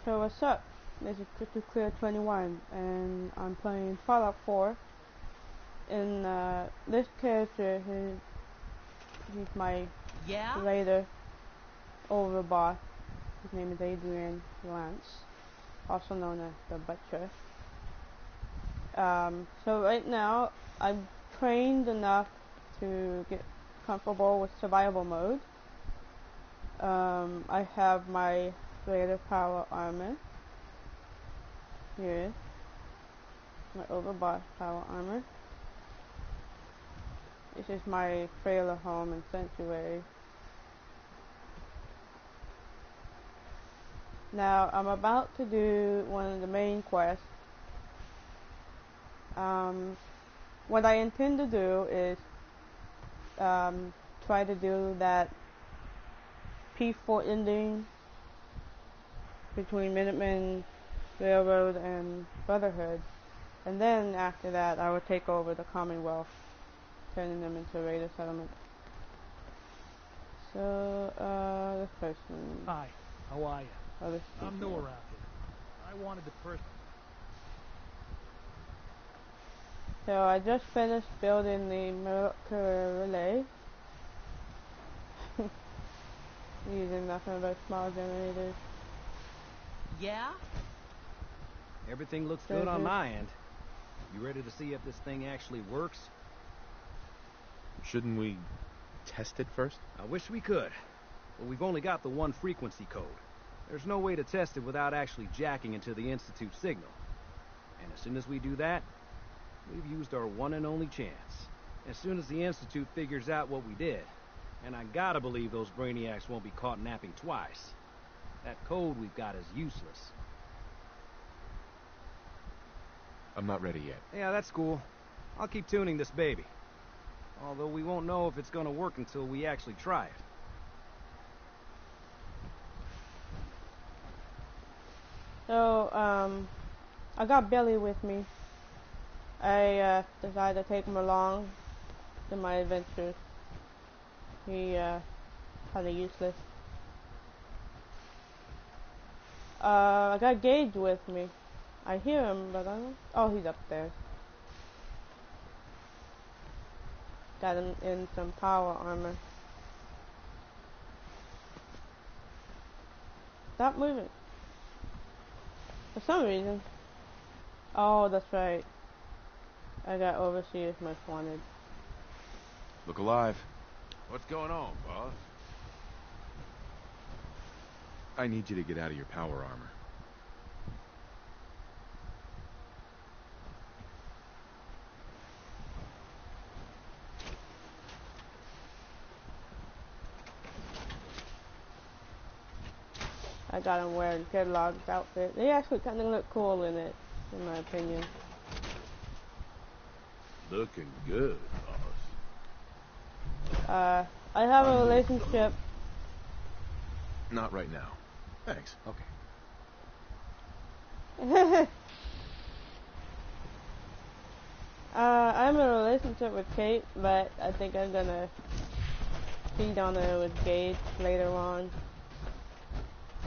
So what's up? This is Crystal Clear 21 and I'm playing Fallout 4. And this character, he's my raider, Overboss. His name is Adrian Lance, also known as the Butcher. So right now, I'm trained enough to get comfortable with survival mode. I have my raider power armor. Here it is. My Overboss power armor. This is my trailer home and sanctuary. Now I'm about to do one of the main quests. What I intend to do is try to do that peaceful ending between Minutemen, Railroad, and Brotherhood. And then after that I will take over the Commonwealth, turning them into raider settlement. So, this person. Hi, how are you? I'm new here. around here. I wanted to first... So I just finished building the molecular relay. Using nothing but small generators. Yeah? Everything looks good on my end. You ready to see if this thing actually works? Shouldn't we test it first? I wish we could, but we've only got the one frequency code. There's no way to test it without actually jacking into the Institute signal. And as soon as we do that, we've used our one and only chance. As soon as the Institute figures out what we did, and I gotta believe those brainiacs won't be caught napping twice, that code we've got is useless. I'm not ready yet. Yeah, that's cool. I'll keep tuning this baby. Although we won't know if it's gonna work until we actually try it. So, I got Billy with me. I decided to take him along in my adventures. He kinda useless. I got Gage with me. I hear him, but I don't... Oh, he's upstairs. Got him in some power armor. Stop moving. For some reason. Oh, that's right. I got Overseer's Most Wanted. Look alive. What's going on, boss? I need you to get out of your power armor. I got him wearing Kedlogg's outfit. They actually kind of look cool in it, in my opinion. Looking good, boss. I have a relationship. Not right now. Thanks. Okay. I'm in a relationship with Kate, but I think I'm gonna feed on her with Gage later on.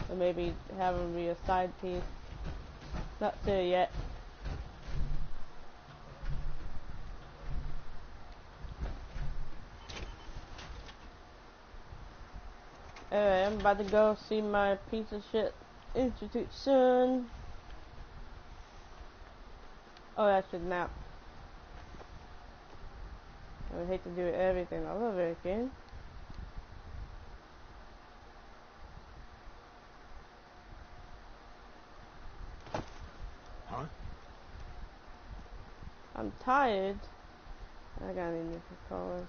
Or maybe have him be a side piece. Not sure yet. Alright, I'm about to go see my piece of shit Institute soon. Oh, I should nap. I would hate to do everything all over again. Huh? I'm tired. I got in the controller.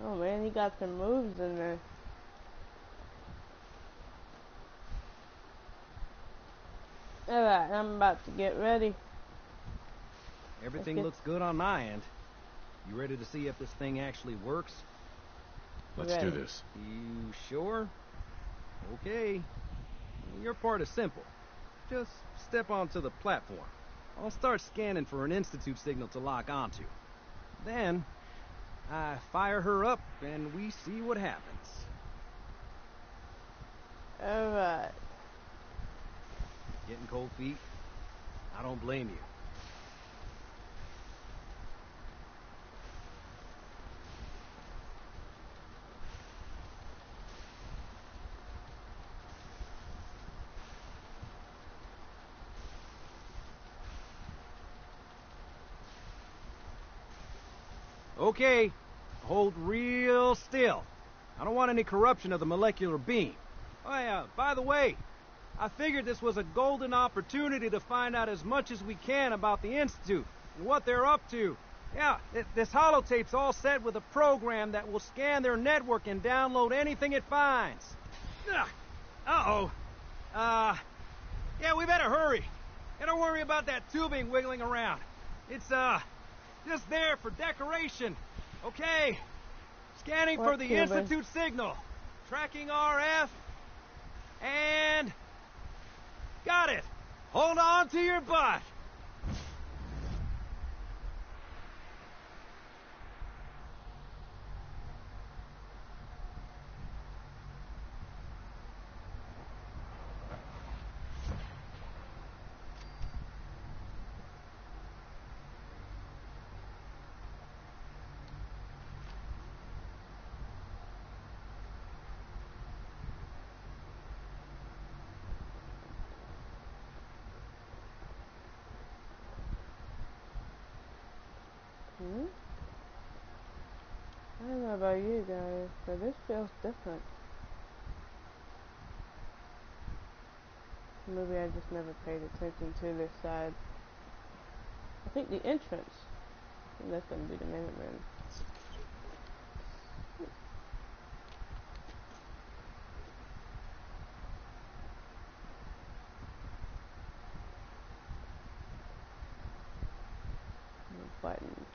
Oh man, he got some moves in there. Alright, I'm about to get ready. Everything looks good on my end. You ready to see if this thing actually works? Let's do this. You sure? Okay. Your part is simple. Just step onto the platform. I'll start scanning for an Institute signal to lock onto. Then, I fire her up, and we see what happens. Alright. Getting cold feet? I don't blame you. Okay, hold real still. I don't want any corruption of the molecular beam. Oh yeah, by the way, I figured this was a golden opportunity to find out as much as we can about the Institute and what they're up to. Yeah, this holotape's all set with a program that will scan their network and download anything it finds. Uh-oh. Yeah, we better hurry. And don't worry about that tubing wiggling around. It's, just there for decoration. Okay. Scanning for the Institute signal. Tracking RF. And... got it. Hold on to your butt. I don't know about you guys, but this feels different. Maybe I just never paid attention to this side. I think the entrance. I think that's gonna be the minute room. Button.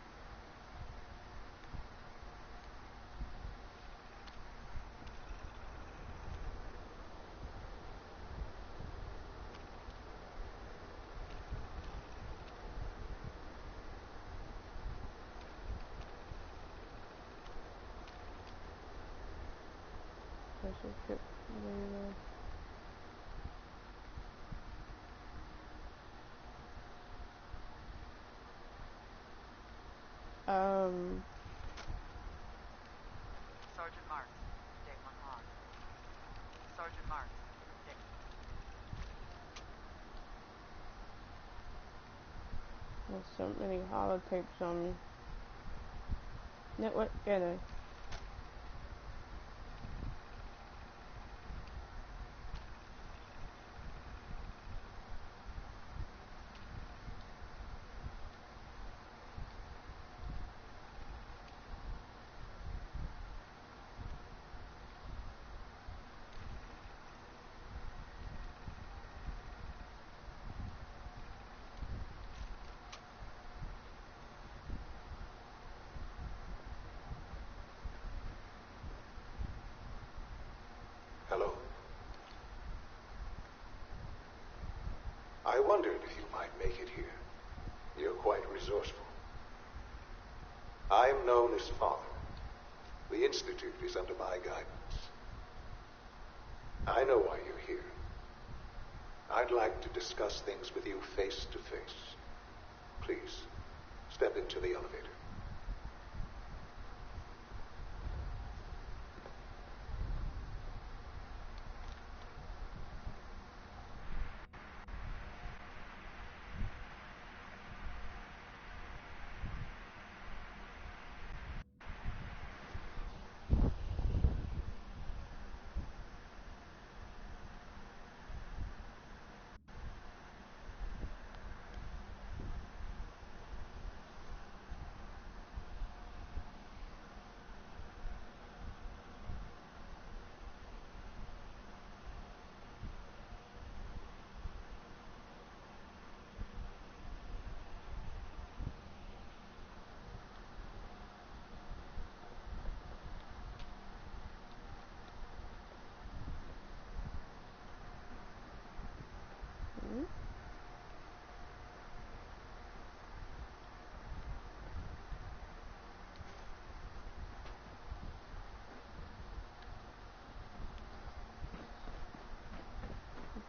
Special ship later. Sergeant Marks, Day 1 log. Sergeant Marks, Day. There's so many holotapes on me. Network scanner. Hello. I wondered if you might make it here. You're quite resourceful. I'm known as Father. The Institute is under my guidance. I know why you're here. I'd like to discuss things with you face to face. Please, step into the elevator.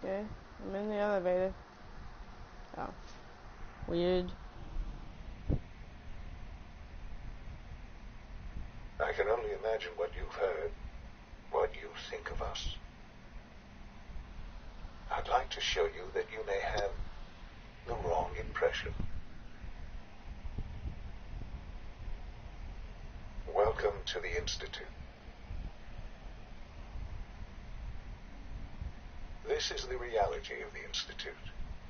Okay, I'm in the elevator. Oh. Weird. I can only imagine what you've heard, what you think of us. I'd like to show you that you may have the wrong impression. Welcome to the Institute. This is the reality of the Institute.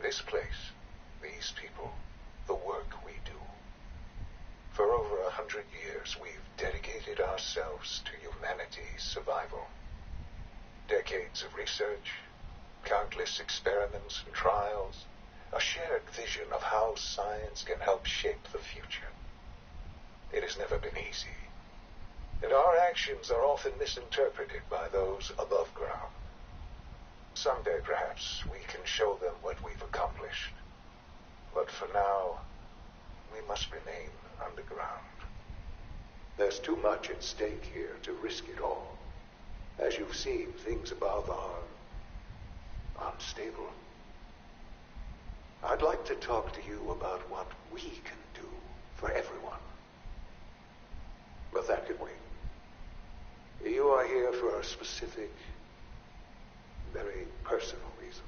This place, these people, the work we do. For over 100 years, we've dedicated ourselves to humanity's survival. Decades of research, countless experiments and trials, a shared vision of how science can help shape the future. It has never been easy, and our actions are often misinterpreted by those above ground. Someday, perhaps, we can show them what we've accomplished. But for now, we must remain underground. There's too much at stake here to risk it all. As you've seen, things above are unstable. I'd like to talk to you about what we can do for everyone. But that can wait. You are here for a specific, very personal reason.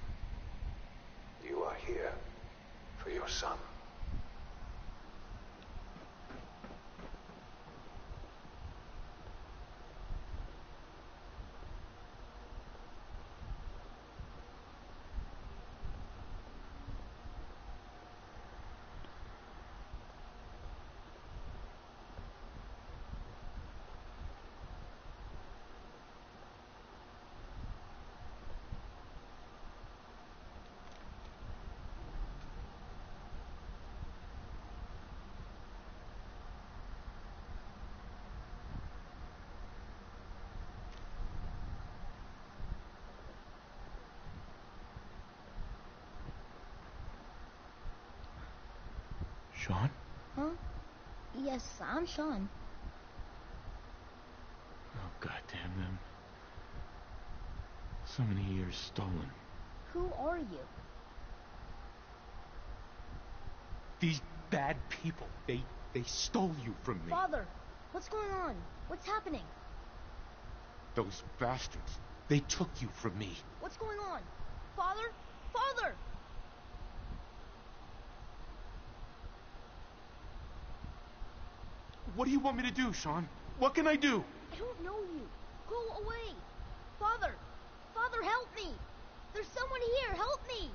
You are here for your son. Sean? Huh? Yes, I'm Sean. Oh, goddamn them. So many years stolen. Who are you? These bad people, they stole you from me. Father, what's going on? What's happening? Those bastards, they took you from me. What's going on? Father? Father! What do you want me to do, Sean? What can I do? I don't know you. Go away. Father! Father, help me! There's someone here. Help me!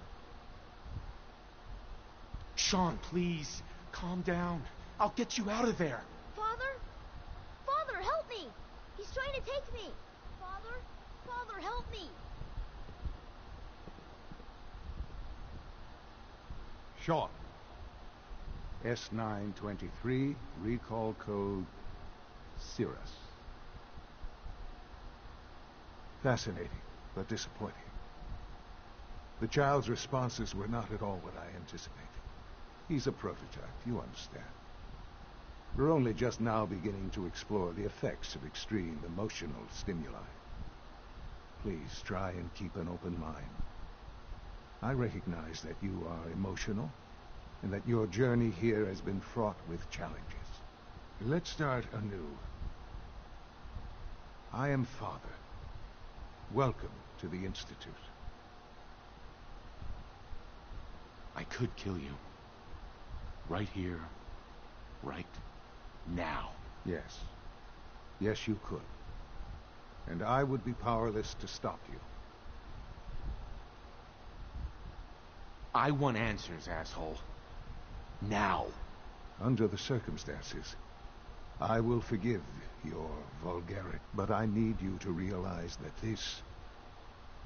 Sean, please, calm down. I'll get you out of there. Father? Father, help me! He's trying to take me! Father? Father, help me! Sean. S923, recall code Cirrus. Fascinating, but disappointing. The child's responses were not at all what I anticipated. He's a prototype, you understand. We're only just now beginning to explore the effects of extreme emotional stimuli. Please try and keep an open mind. I recognize that you are emotional, and that your journey here has been fraught with challenges. Let's start anew. I am Father. Welcome to the Institute. I could kill you. Right here. Right now. Yes. Yes, you could. And I would be powerless to stop you. I want answers, asshole. Now. Under the circumstances, I will forgive your vulgarity, but I need you to realize that this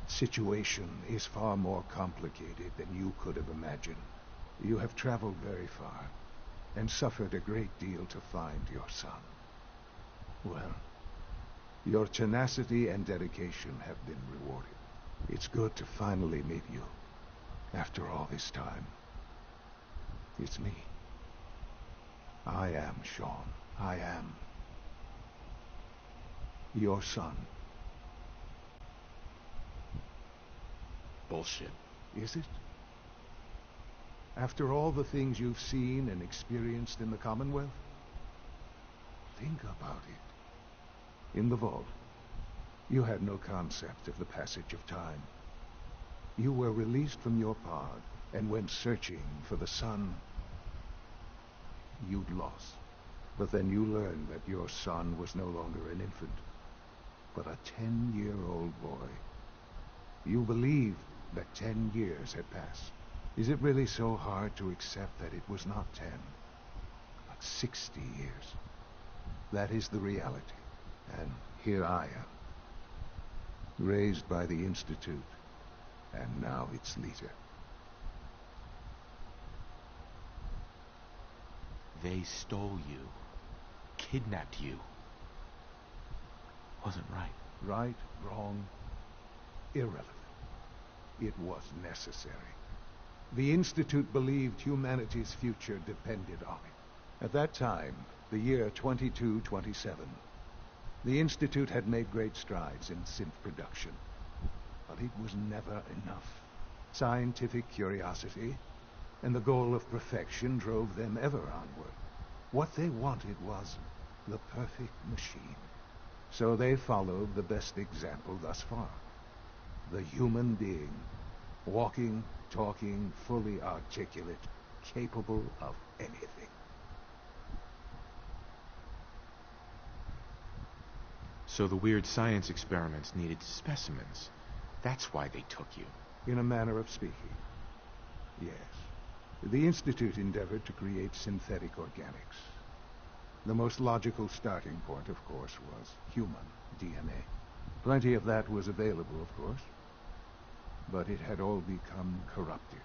situation is far more complicated than you could have imagined. You have traveled very far, and suffered a great deal to find your son. Well, your tenacity and dedication have been rewarded. It's good to finally meet you, after all this time. It's me. I am Sean. I am your son. bullshit. Is it? After all the things you've seen and experienced in the Commonwealth? Think about it. In the vault, you had no concept of the passage of time. You were released from your pod and went searching for the son you'd lost. But then you learned that your son was no longer an infant, but a 10-year-old boy. You believed that 10 years had passed. Is it really so hard to accept that it was not 10, but 60 years? That is the reality. And here I am, raised by the Institute, and now its leader. They stole you, kidnapped you. Wasn't right. Right, wrong, irrelevant. It was necessary. The Institute believed humanity's future depended on it. At that time, the year 2227, the Institute had made great strides in synth production. But it was never enough. Scientific curiosity and the goal of perfection drove them ever onward. What they wanted was the perfect machine. So they followed the best example thus far. The human being, walking, talking, fully articulate, capable of anything. So the weird science experiments needed specimens. That's why they took you. In a manner of speaking, yes. The Institute endeavored to create synthetic organics. The most logical starting point, of course, was human DNA. Plenty of that was available, of course. But it had all become corrupted.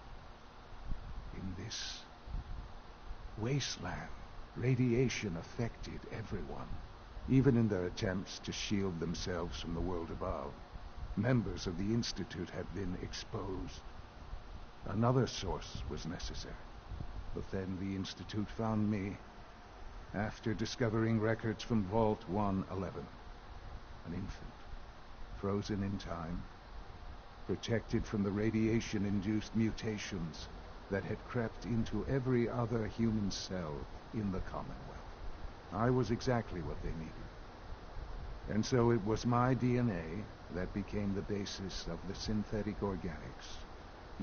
In this wasteland, radiation affected everyone, even in their attempts to shield themselves from the world above. Members of the Institute had been exposed. Another source was necessary. But then the Institute found me after discovering records from Vault 111. An infant, frozen in time, protected from the radiation-induced mutations that had crept into every other human cell in the Commonwealth. I was exactly what they needed. And so it was my DNA that became the basis of the synthetic organics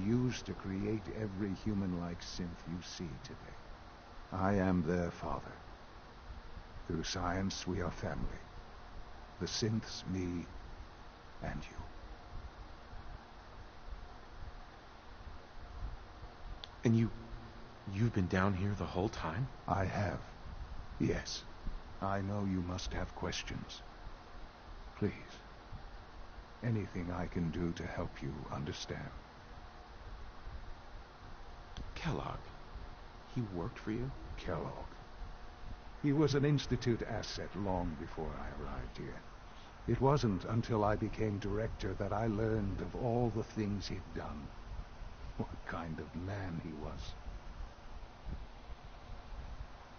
used to create every human-like synth you see today. I am their father. Through science, we are family. The synths, me, and you. And you've been down here the whole time? I have. Yes. I know you must have questions. Please. Anything I can do to help you understand. Kellogg. He worked for you? Kellogg. He was an Institute asset long before I arrived here. It wasn't until I became director that I learned of all the things he'd done. What kind of man he was.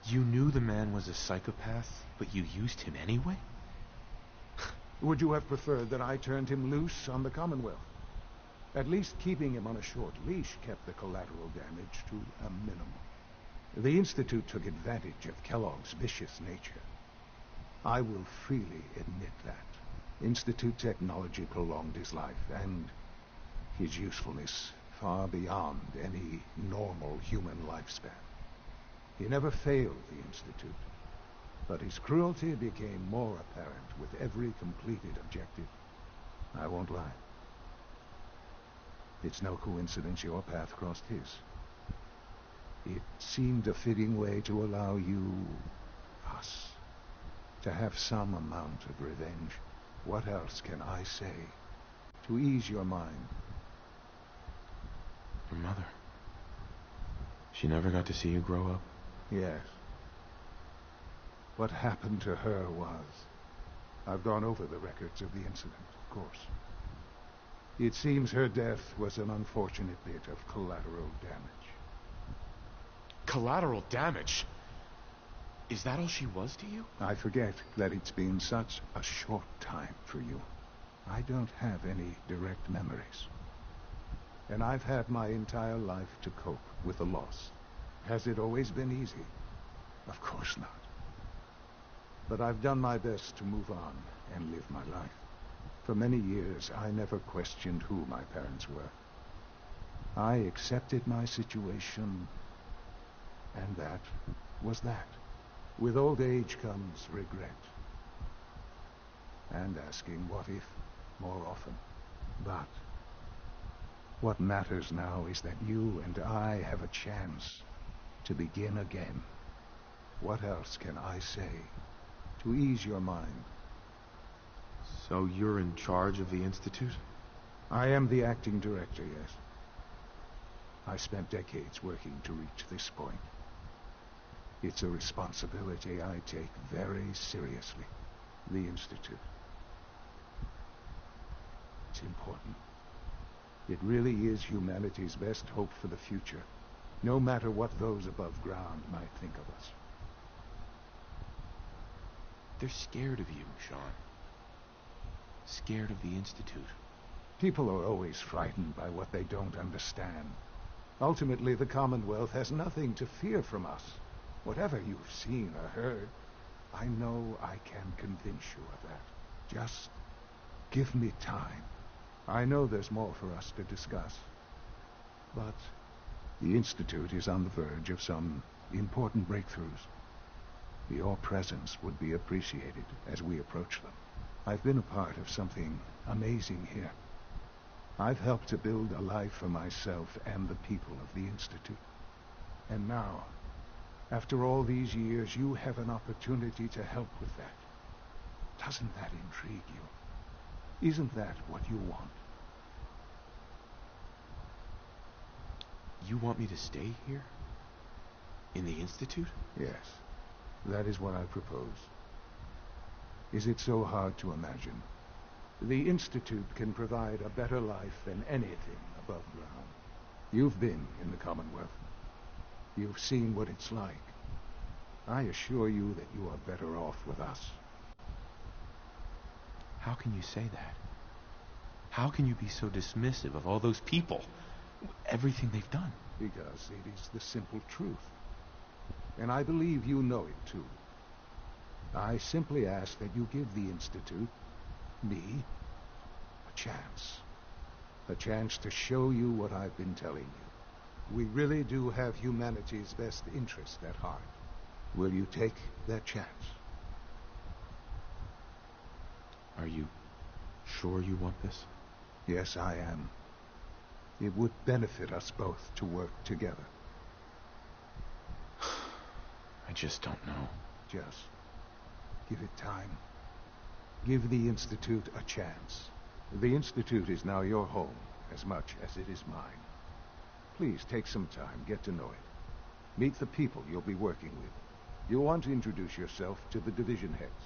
You knew the man was a psychopath, but you used him anyway? Would you have preferred that I turned him loose on the Commonwealth? At least keeping him on a short leash kept the collateral damage to a minimum. The Institute took advantage of Kellogg's vicious nature. I will freely admit that. Institute technology prolonged his life, and his usefulness far beyond any normal human lifespan. He never failed the Institute, but his cruelty became more apparent with every completed objective. I won't lie. It's no coincidence your path crossed his. It seemed a fitting way to allow you, us, to have some amount of revenge. What else can I say to ease your mind? Your mother. She never got to see you grow up? Yes. What happened to her was... I've gone over the records of the incident, of course. It seems her death was an unfortunate bit of collateral damage. Collateral damage? Is that all she was to you? I forget that it's been such a short time for you. I don't have any direct memories. And I've had my entire life to cope with the loss. Has it always been easy? Of course not. But I've done my best to move on and live my life. For many years, I never questioned who my parents were. I accepted my situation, and that was that. With old age comes regret. And asking what if more often. But what matters now is that you and I have a chance to begin again. What else can I say to ease your mind? So you're in charge of the Institute? I am the acting director, yes. I spent decades working to reach this point. It's a responsibility I take very seriously. The Institute. It's important. It really is humanity's best hope for the future, no matter what those above ground might think of us. They're scared of you, Sean. Scared of the Institute. People are always frightened by what they don't understand. Ultimately, the Commonwealth has nothing to fear from us. Whatever you've seen or heard, I know I can convince you of that. Just give me time. I know there's more for us to discuss. But the Institute is on the verge of some important breakthroughs. Your presence would be appreciated as we approach them. I've been a part of something amazing here. I've helped to build a life for myself and the people of the Institute. And now, after all these years, you have an opportunity to help with that. Doesn't that intrigue you? Isn't that what you want? You want me to stay here? In the Institute? Yes. That is what I propose. Is it so hard to imagine? The Institute can provide a better life than anything above ground. You've been in the Commonwealth. You've seen what it's like. I assure you that you are better off with us. How can you say that? How can you be so dismissive of all those people? Everything they've done? Because it is the simple truth. And I believe you know it, too. I simply ask that you give the Institute, me, a chance. A chance to show you what I've been telling you. We really do have humanity's best interest at heart. Will you take that chance? Are you sure you want this? Yes, I am. It would benefit us both to work together. I just don't know. Just give it time. Give the Institute a chance. The Institute is now your home as much as it is mine. Please take some time, get to know it. Meet the people you'll be working with. You'll want to introduce yourself to the division heads.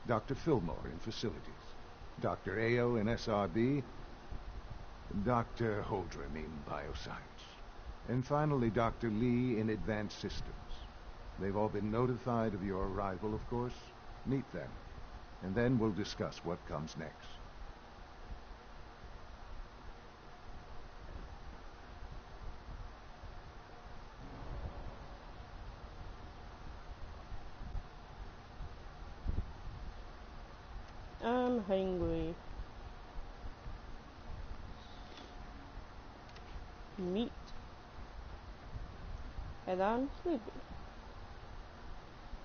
Dr. Fillmore in facilities. Dr. Ao in SRB. Dr. Holdren in bioscience. And finally, Dr. Lee in advanced systems. They've all been notified of your arrival, of course. Meet them. And then we'll discuss what comes next. I'm hungry. Meat. And I'm sleepy.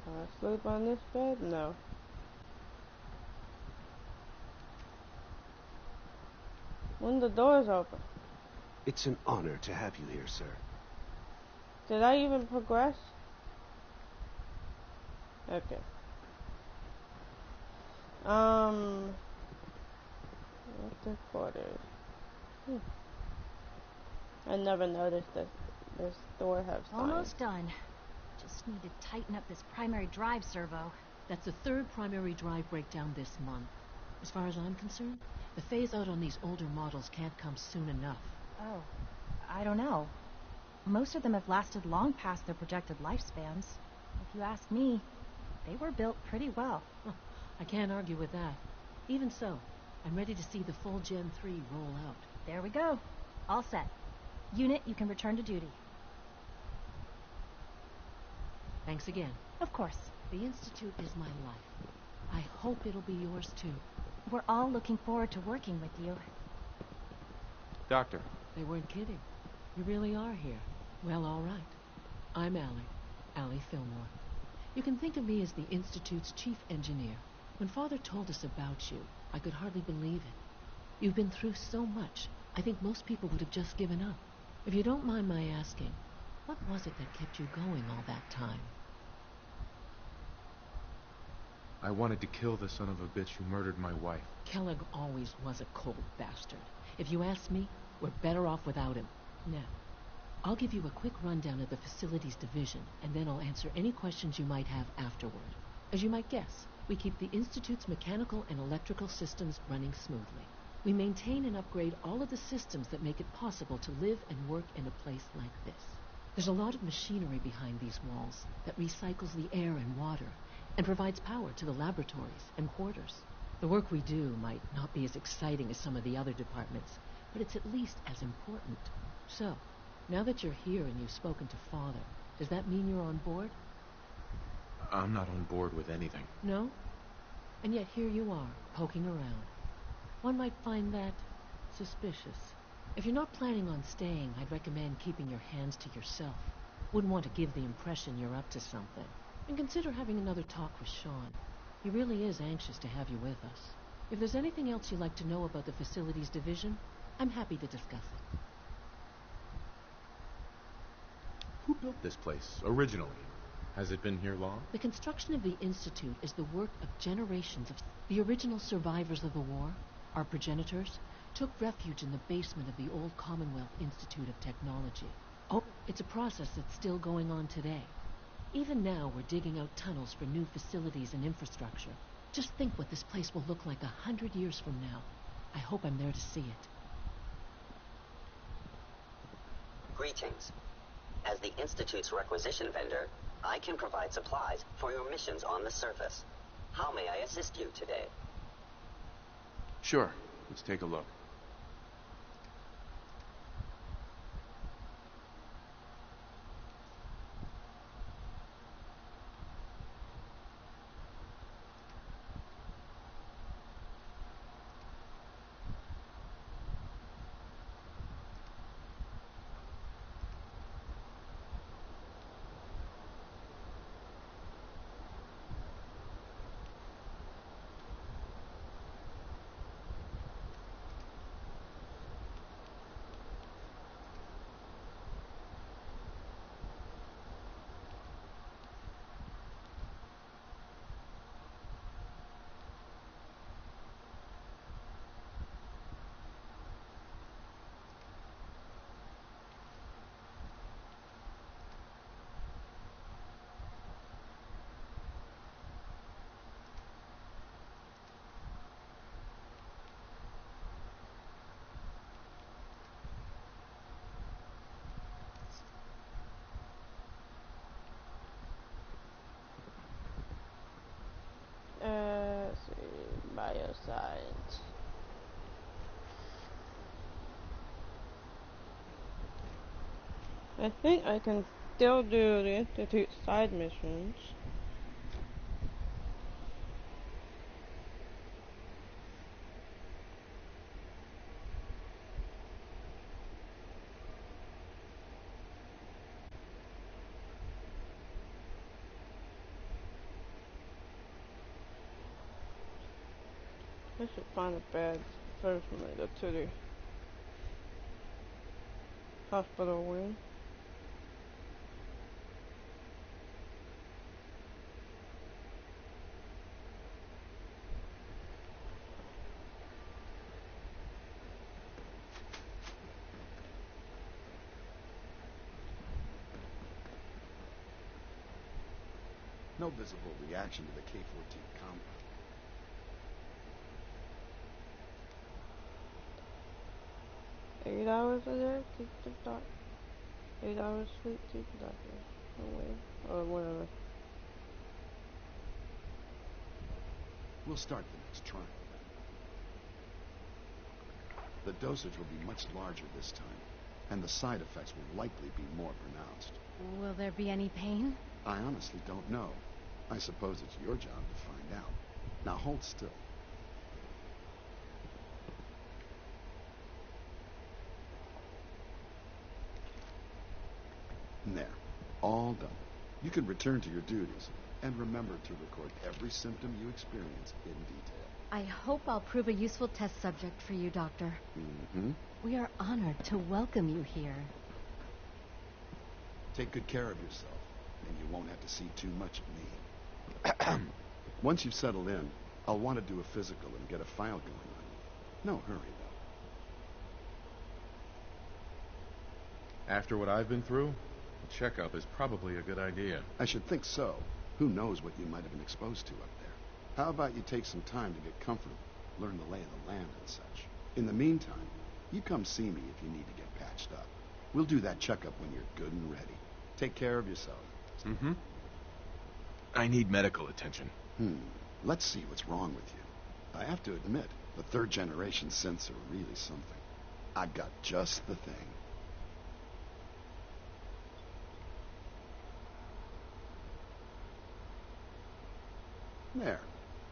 Can I sleep on this bed? No. When the door's open. It's an honor to have you here, sir. Did I even progress? Okay. What's quarters? I never noticed that this door has signs. Almost done. Just need to tighten up this primary drive servo. That's the third primary drive breakdown this month. As far as I'm concerned, the phase-out on these older models can't come soon enough. Oh, I don't know. Most of them have lasted long past their projected lifespans. If you ask me, they were built pretty well. Huh, I can't argue with that. Even so, I'm ready to see the full Gen 3 roll out. There we go. All set. Unit, you can return to duty. Thanks again. Of course. The Institute is my life. I hope it'll be yours, too. We're all looking forward to working with you. Doctor. They weren't kidding. You really are here. Well, all right. I'm Allie Fillmore. You can think of me as the Institute's chief engineer. When Father told us about you, I could hardly believe it. You've been through so much, I think most people would have just given up. If you don't mind my asking, what was it that kept you going all that time? I wanted to kill the son of a bitch who murdered my wife. Kellogg always was a cold bastard. If you ask me, we're better off without him. Now, I'll give you a quick rundown of the Facilities Division, and then I'll answer any questions you might have afterward. As you might guess, we keep the Institute's mechanical and electrical systems running smoothly. We maintain and upgrade all of the systems that make it possible to live and work in a place like this. There's a lot of machinery behind these walls that recycles the air and water and provides power to the laboratories and quarters. The work we do might not be as exciting as some of the other departments, but it's at least as important. So, now that you're here and you've spoken to Father, does that mean you're on board? I'm not on board with anything. No? And yet here you are, poking around. One might find that suspicious. If you're not planning on staying, I'd recommend keeping your hands to yourself. Wouldn't want to give the impression you're up to something. And consider having another talk with Sean. He really is anxious to have you with us. If there's anything else you'd like to know about the Facilities Division, I'm happy to discuss it. Who built this place, originally? Has it been here long? The construction of the Institute is the work of generations of... The original survivors of the war, our progenitors, took refuge in the basement of the old Commonwealth Institute of Technology. Oh, it's a process that's still going on today. Even now, we're digging out tunnels for new facilities and infrastructure. Just think what this place will look like 100 years from now. I hope I'm there to see it. Greetings. As the Institute's requisition vendor, I can provide supplies for your missions on the surface. How may I assist you today? Sure. Let's take a look. Let's see, bioscience. I think I can still do the Institute side missions. I should find a bed first when I go to the hospital wing. No visible reaction to the K-14 compound. 8 hours a day, keep the doctor. 8 hours sleep, keep the doctor away, or whatever. We'll start the next trial. The dosage will be much larger this time, and the side effects will likely be more pronounced. Will there be any pain? I honestly don't know. I suppose it's your job to find out. Now hold still. There. All done. You can return to your duties, and remember to record every symptom you experience in detail. I hope I'll prove a useful test subject for you, Doctor. Mm-hmm. We are honored to welcome you here. Take good care of yourself, and you won't have to see too much of me. Once you've settled in, I'll want to do a physical and get a file going on you. No hurry, though. After what I've been through, a checkup is probably a good idea. I should think so. Who knows what you might have been exposed to up there. How about you take some time to get comfortable, learn the lay of the land and such. In the meantime, you come see me if you need to get patched up. We'll do that checkup when you're good and ready. Take care of yourself. Mm-hmm. I need medical attention. Let's see what's wrong with you. I have to admit, the third-generation synths are really something. I've got just the thing. There.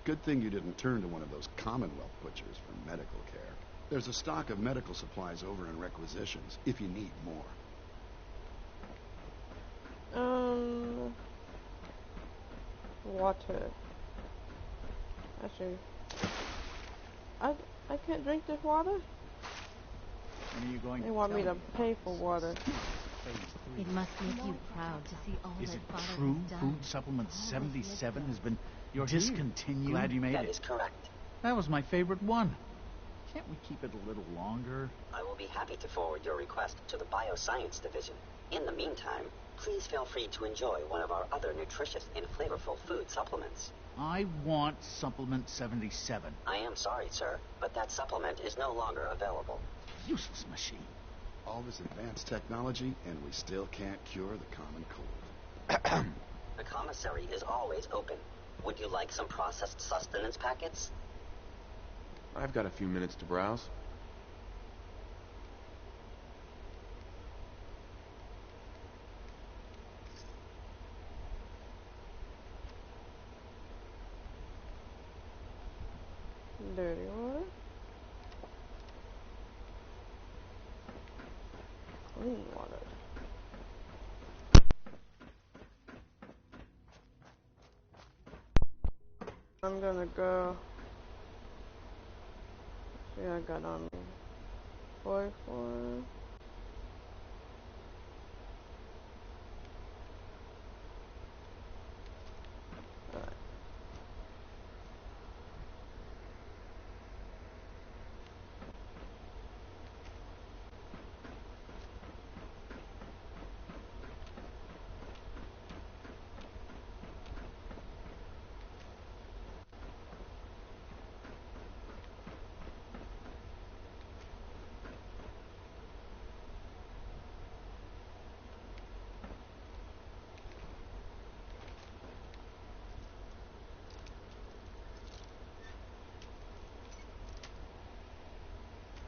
Good thing you didn't turn to one of those Commonwealth butchers for medical care. There's a stock of medical supplies over in requisitions, if you need more. Water. Actually, I can't drink this water? When are you going They want me to pay for water. It must make you proud to see all Is that it Father true has done. Food Supplement 77 has been You're discontinued? Glad you made That it. is correct. That was my favorite one. Can't we keep it a little longer? I will be happy to forward your request to the Bioscience Division. In the meantime, please feel free to enjoy one of our other nutritious and flavorful food supplements. I want Supplement 77. I am sorry, sir, but that supplement is no longer available. Useless machine. All this advanced technology, and we still can't cure the common cold. The commissary is always open. Would you like some processed sustenance packets? I've got a few minutes to browse. Dirty water. Clean water. I'm gonna go. See, I got on me. 44.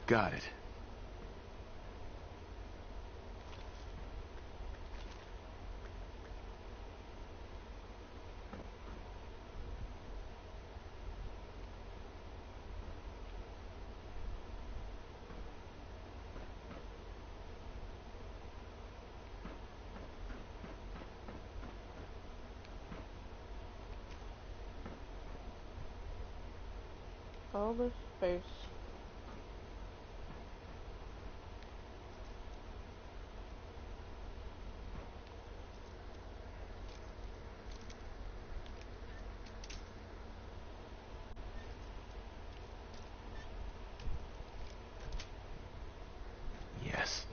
Got it. All this space. Yes.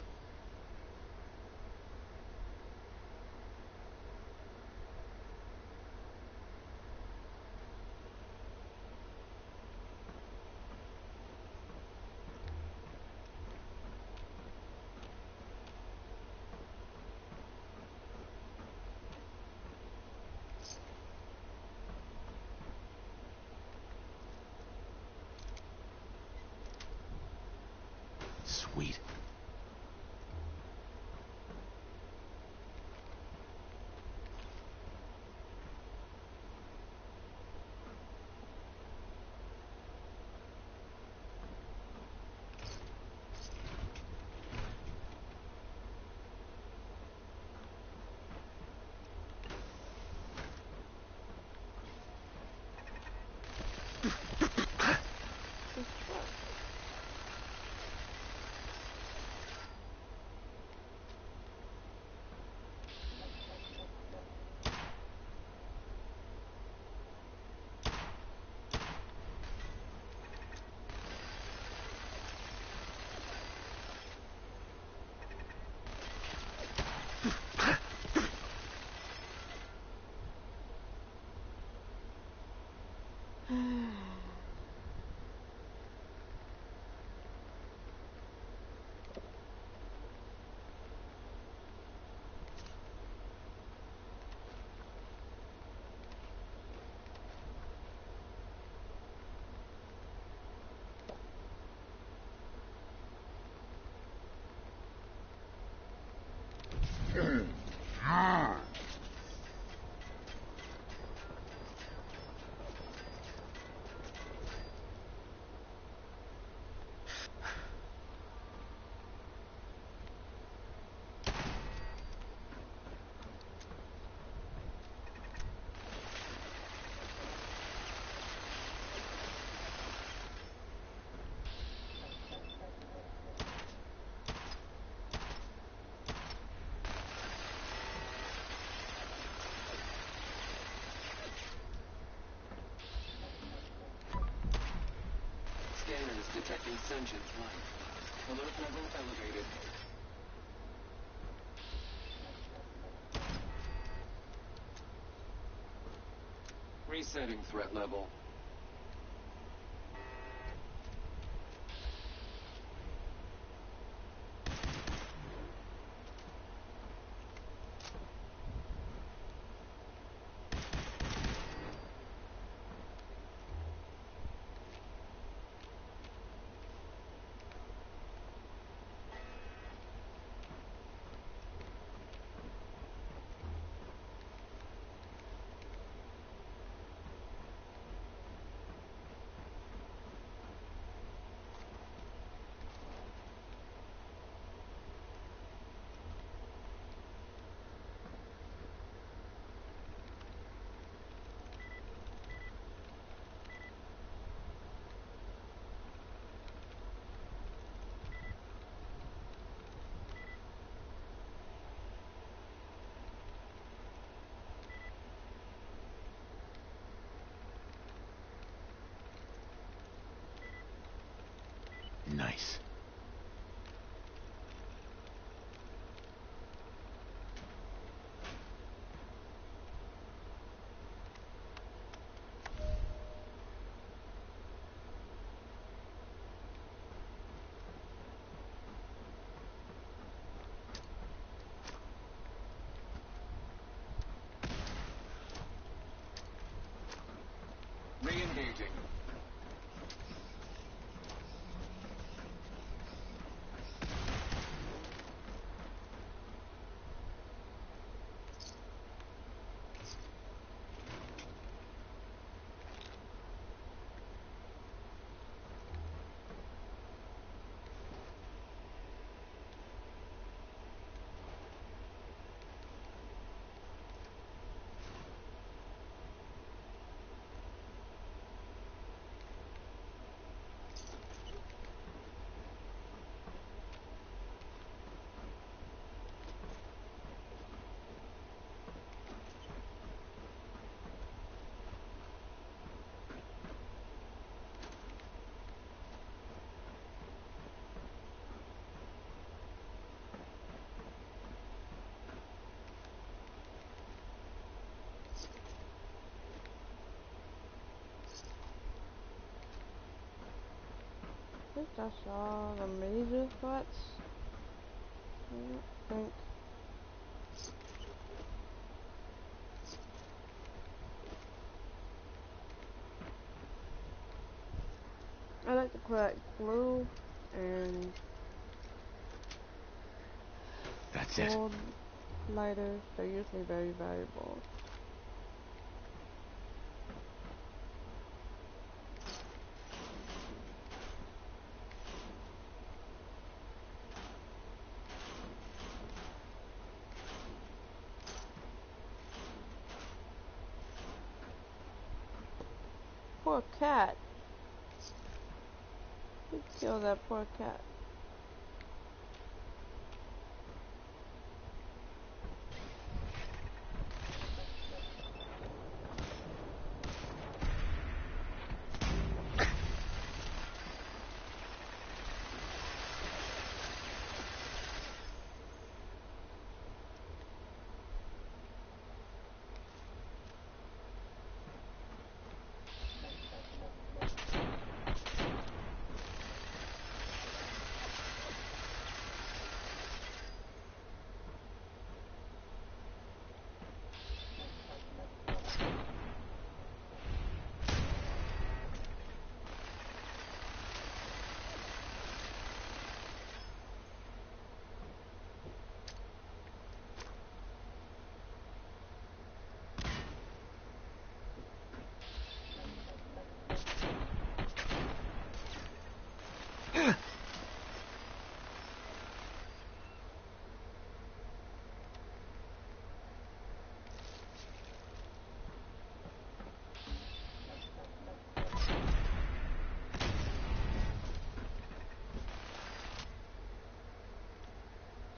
Ascension flight. Alert level elevated. Resetting threat level. Nice. Re-engaging. I think that's all the major threats. I think. I like to collect glue and That's gold lighters. They're usually very valuable. Poor cat. You kill that poor cat.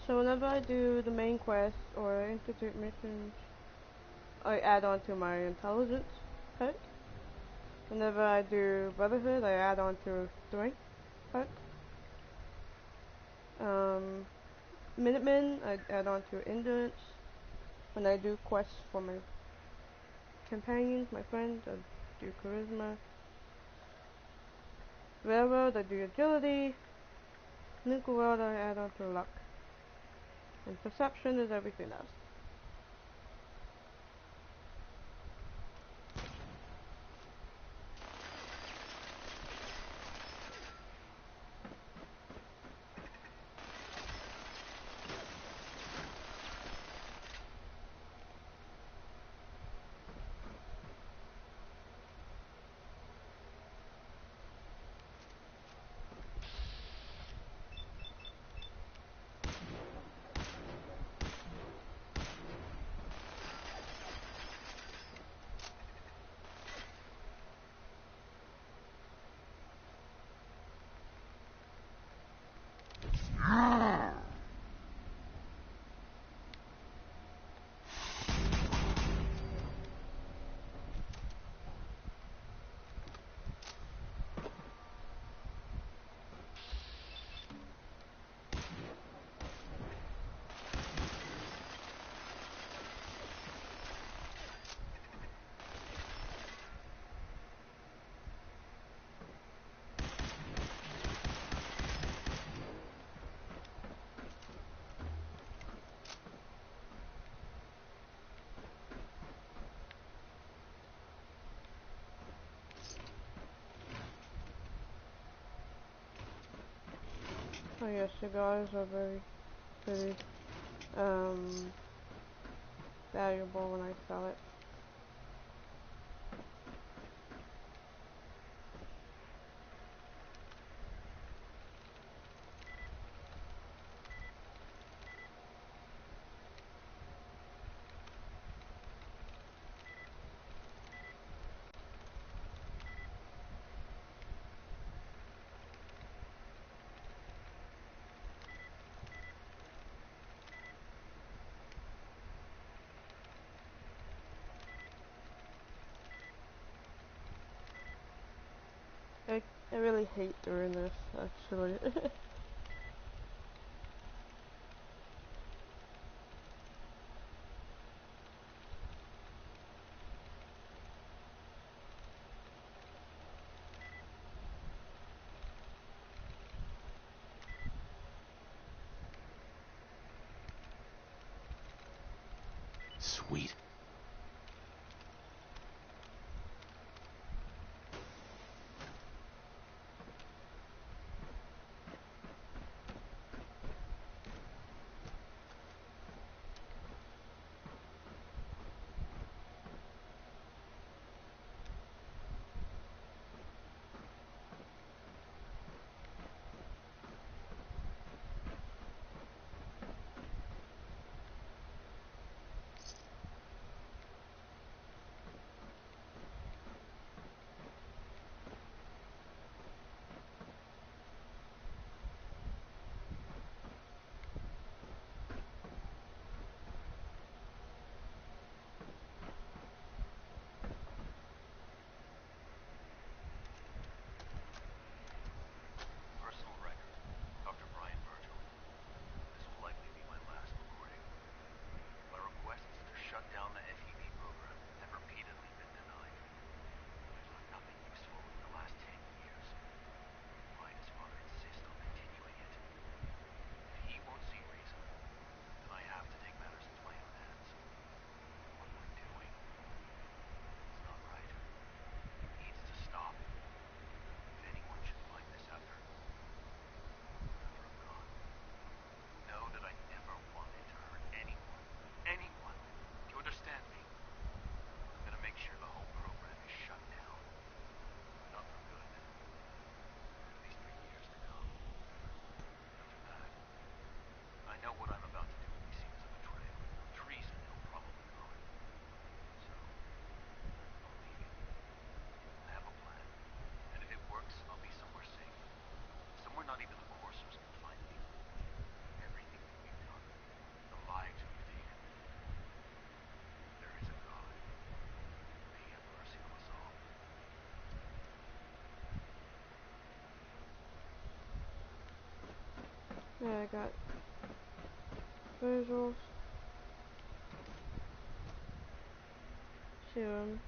So whenever I do the main quest or institute missions, I add on to my intelligence perk. Whenever I do Brotherhood, I add on to strength perk. Minutemen, I add on to your endurance. When I do quests for my companions, my friends, I do charisma. Railroad, I do agility. Nukaworld, I add on to luck. And perception is everything else. Oh yes, cigars are pretty valuable when I sell it. I really hate doing this, actually. Sweet. Yeah, I got visuals. Serum.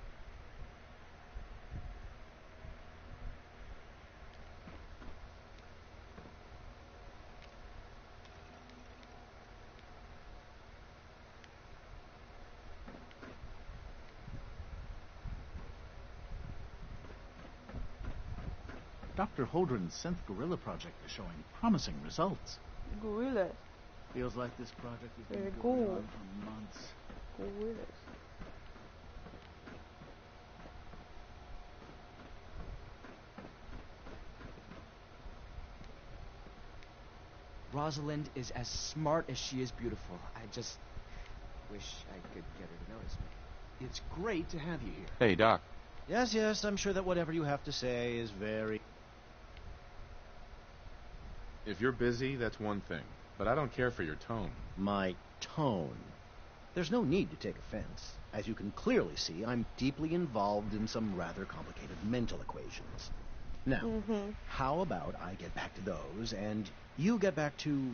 Dr. Holdren's synth gorilla project is showing promising results. Gorillas. Feels like this project has Very been cool. going on for months. Gorillas. Rosalind is as smart as she is beautiful. I just wish I could get her to notice me. It's great to have you here. Hey, Doc. Yes, I'm sure that whatever you have to say is very... If you're busy, that's one thing. But I don't care for your tone. My tone. There's no need to take offense. As you can clearly see, I'm deeply involved in some rather complicated mental equations. Now, how about I get back to those, and you get back to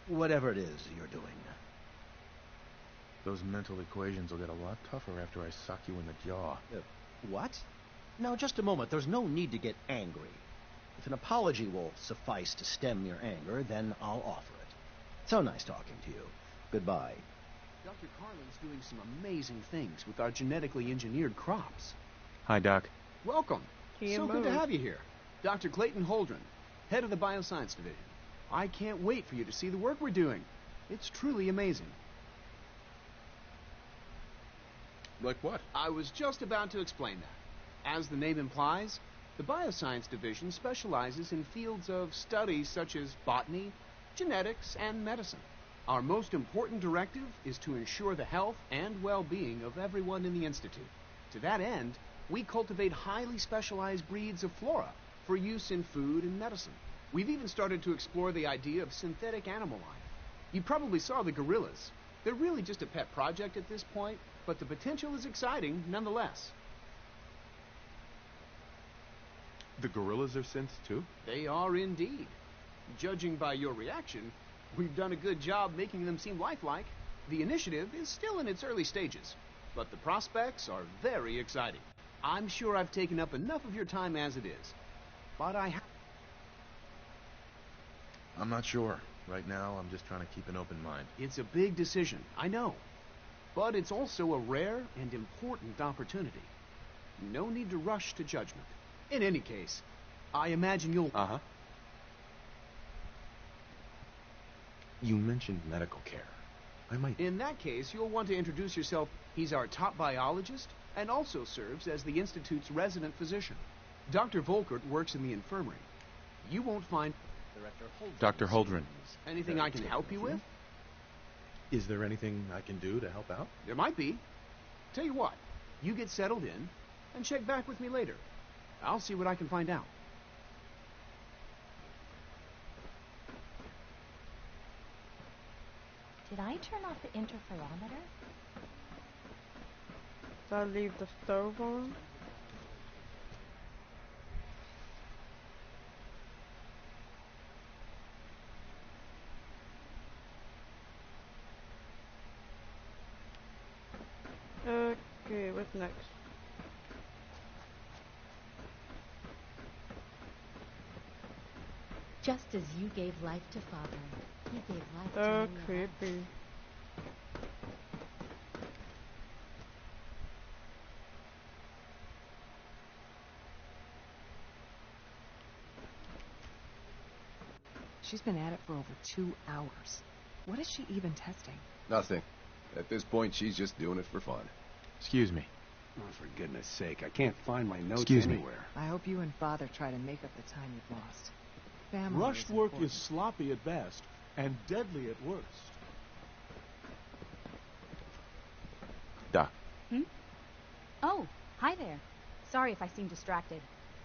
whatever it is you're doing? Those mental equations will get a lot tougher after I sock you in the jaw. What? Now, just a moment. There's no need to get angry. If an apology will suffice to stem your anger, then I'll offer it. So nice talking to you. Goodbye. Dr. Carlin's doing some amazing things with our genetically engineered crops. Hi, Doc. Welcome. So good to have you here. Dr. Clayton Holdren, head of the Bioscience Division. I can't wait for you to see the work we're doing. It's truly amazing. Like what? I was just about to explain that. As the name implies, the Bioscience Division specializes in fields of study such as botany, genetics, and medicine. Our most important directive is to ensure the health and well-being of everyone in the Institute. To that end, we cultivate highly specialized breeds of flora for use in food and medicine. We've even started to explore the idea of synthetic animal life. You probably saw the gorillas. They're really just a pet project at this point, but the potential is exciting nonetheless. The gorillas are synths too? They are indeed. Judging by your reaction, we've done a good job making them seem lifelike. The initiative is still in its early stages, but the prospects are very exciting. I'm sure I've taken up enough of your time as it is, but I'm not sure. Right now, I'm just trying to keep an open mind. It's a big decision, I know. But it's also a rare and important opportunity. No need to rush to judgment. In any case, I imagine you'll... You mentioned medical care. I might... In that case, you'll want to introduce yourself. He's our top biologist and also serves as the Institute's resident physician. Dr. Volkert works in the infirmary. You won't find... Dr. Holdren. Anything I can help you with? Is there anything I can do to help out? There might be. Tell you what, you get settled in and check back with me later. I'll see what I can find out. Did I turn off the interferometer? Did I leave the stove on? Okay, what's next? Just as you gave life to Father, he gave life to me. Creepy. She's been at it for over 2 hours. What is she even testing? Nothing. At this point, she's just doing it for fun. Excuse me. Oh, for goodness sake, I can't find my notes Excuse me. anywhere. I hope you and Father try to make up the time you've lost. Family Rushed is work important. is sloppy at best and deadly at worst. Doc. Oh, hi there. Sorry if I seem distracted.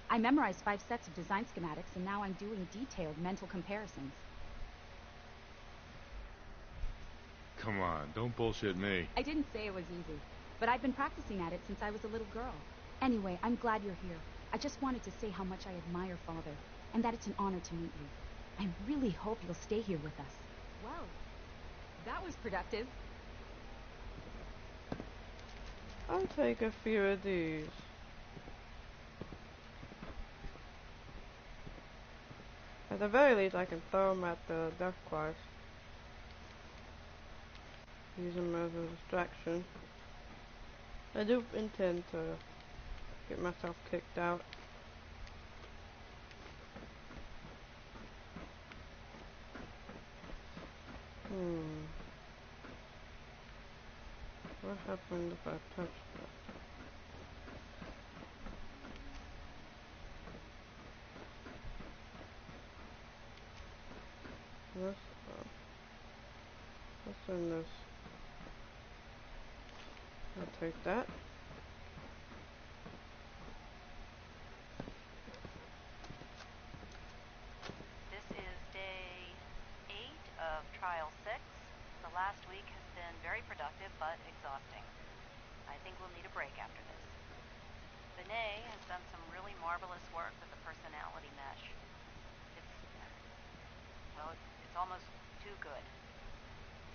I memorized 5 sets of design schematics, and now I'm doing detailed mental comparisons. Come on, don't bullshit me. I didn't say it was easy, but I've been practicing at it since I was a little girl. Anyway, I'm glad you're here. I just wanted to say how much I admire Father, and that it's an honor to meet you. I really hope you'll stay here with us. Well, that was productive. I'll take a few of these. At the very least, I can throw them at the death class. Use them as a distraction. I do intend to get myself kicked out. What happened if I touch that? Let's send this. I'll take that. This is day 8 of Trial 6. The last week has been very productive but exhausting. I think we'll need a break after this. Benet has done some really marvelous work with the personality mesh. It's almost too good.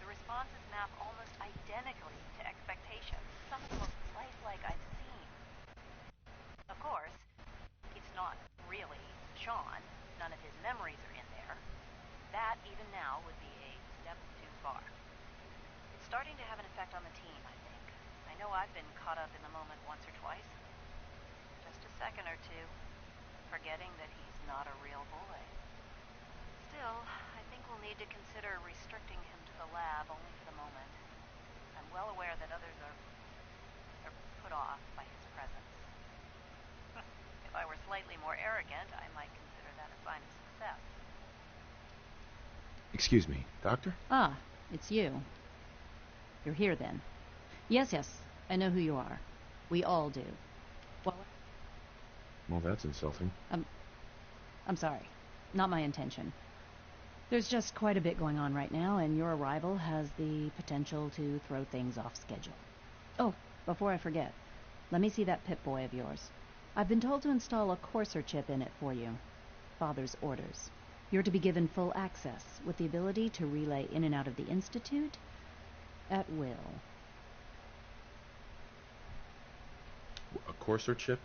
The responses map almost identically to expectations, some of the most lifelike I've seen. Of course, it's not really Sean. None of his memories are in there. That, even now, would be a step too far. It's starting to have an effect on the team, I think. I know I've been caught up in the moment once or twice. Just a second or two, forgetting that he's not a real boy. Still, I think we'll need to consider restricting him to the lab only for the moment. I'm well aware that others are put off by his presence. If I were slightly more arrogant, I might consider that a sign of success. Excuse me, Doctor? Ah, it's you. You're here then. Yes, I know who you are. We all do. Well, that's insulting. I'm sorry. Not my intention. There's just quite a bit going on right now, and your arrival has the potential to throw things off schedule. Oh, before I forget, let me see that Pip-Boy of yours. I've been told to install a courser chip in it for you. Father's orders. You're to be given full access, with the ability to relay in and out of the Institute at will. A courser chip?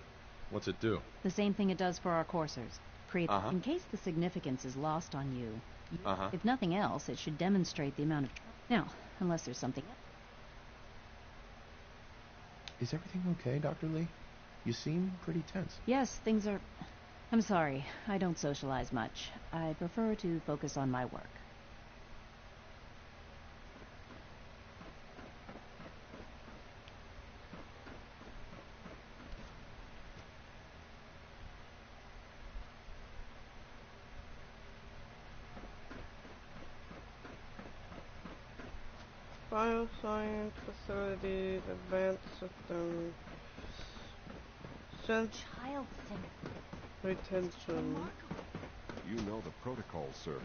What's it do? The same thing it does for our coursers. Creates, in case the significance is lost on you. If nothing else, it should demonstrate the amount of... Now, unless there's something... Is everything okay, Dr. Lee? You seem pretty tense. Yes, things are... I'm sorry, I don't socialize much. I prefer to focus on my work. Bioscience facilities, advanced systems, Child center. retention. You know the protocol, sir.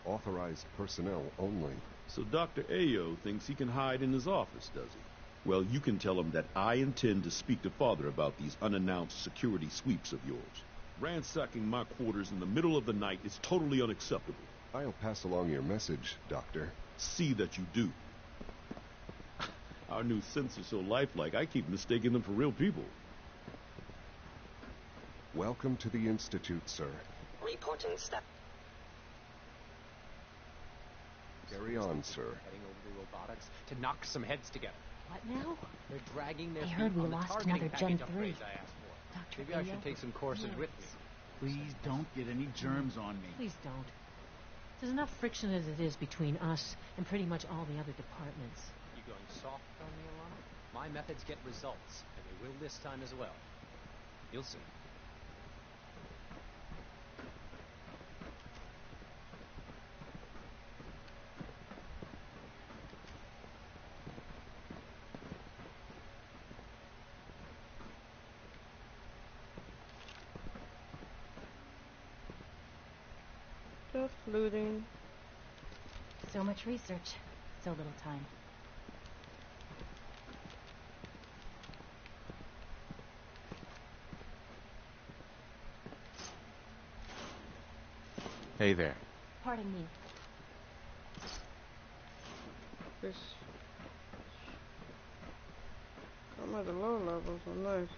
Authorized personnel only. So Dr. Ayo thinks he can hide in his office, does he? Well, you can tell him that I intend to speak to Father about these unannounced security sweeps of yours. Ransacking my quarters in the middle of the night is totally unacceptable. I'll pass along your message, Doctor. See that you do. Our new synths are so lifelike, I keep mistaking them for real people. Welcome to the Institute, sir. Reporting step. Carry on, sir. Heading over to robotics to knock some heads together. What now? They're dragging their I feet heard we on the lost targeting another Gen package 3. upgrades I asked for. Dr. Maybe I should take some courses with me. Please don't get any germs on me. Please don't. There's enough friction as it is between us and pretty much all the other departments. You going soft on me, Alana? My methods get results, and they will this time as well. You'll see. Just looting. So much research, so little time. Hey there. Pardon me. This. I'm at the low levels on this.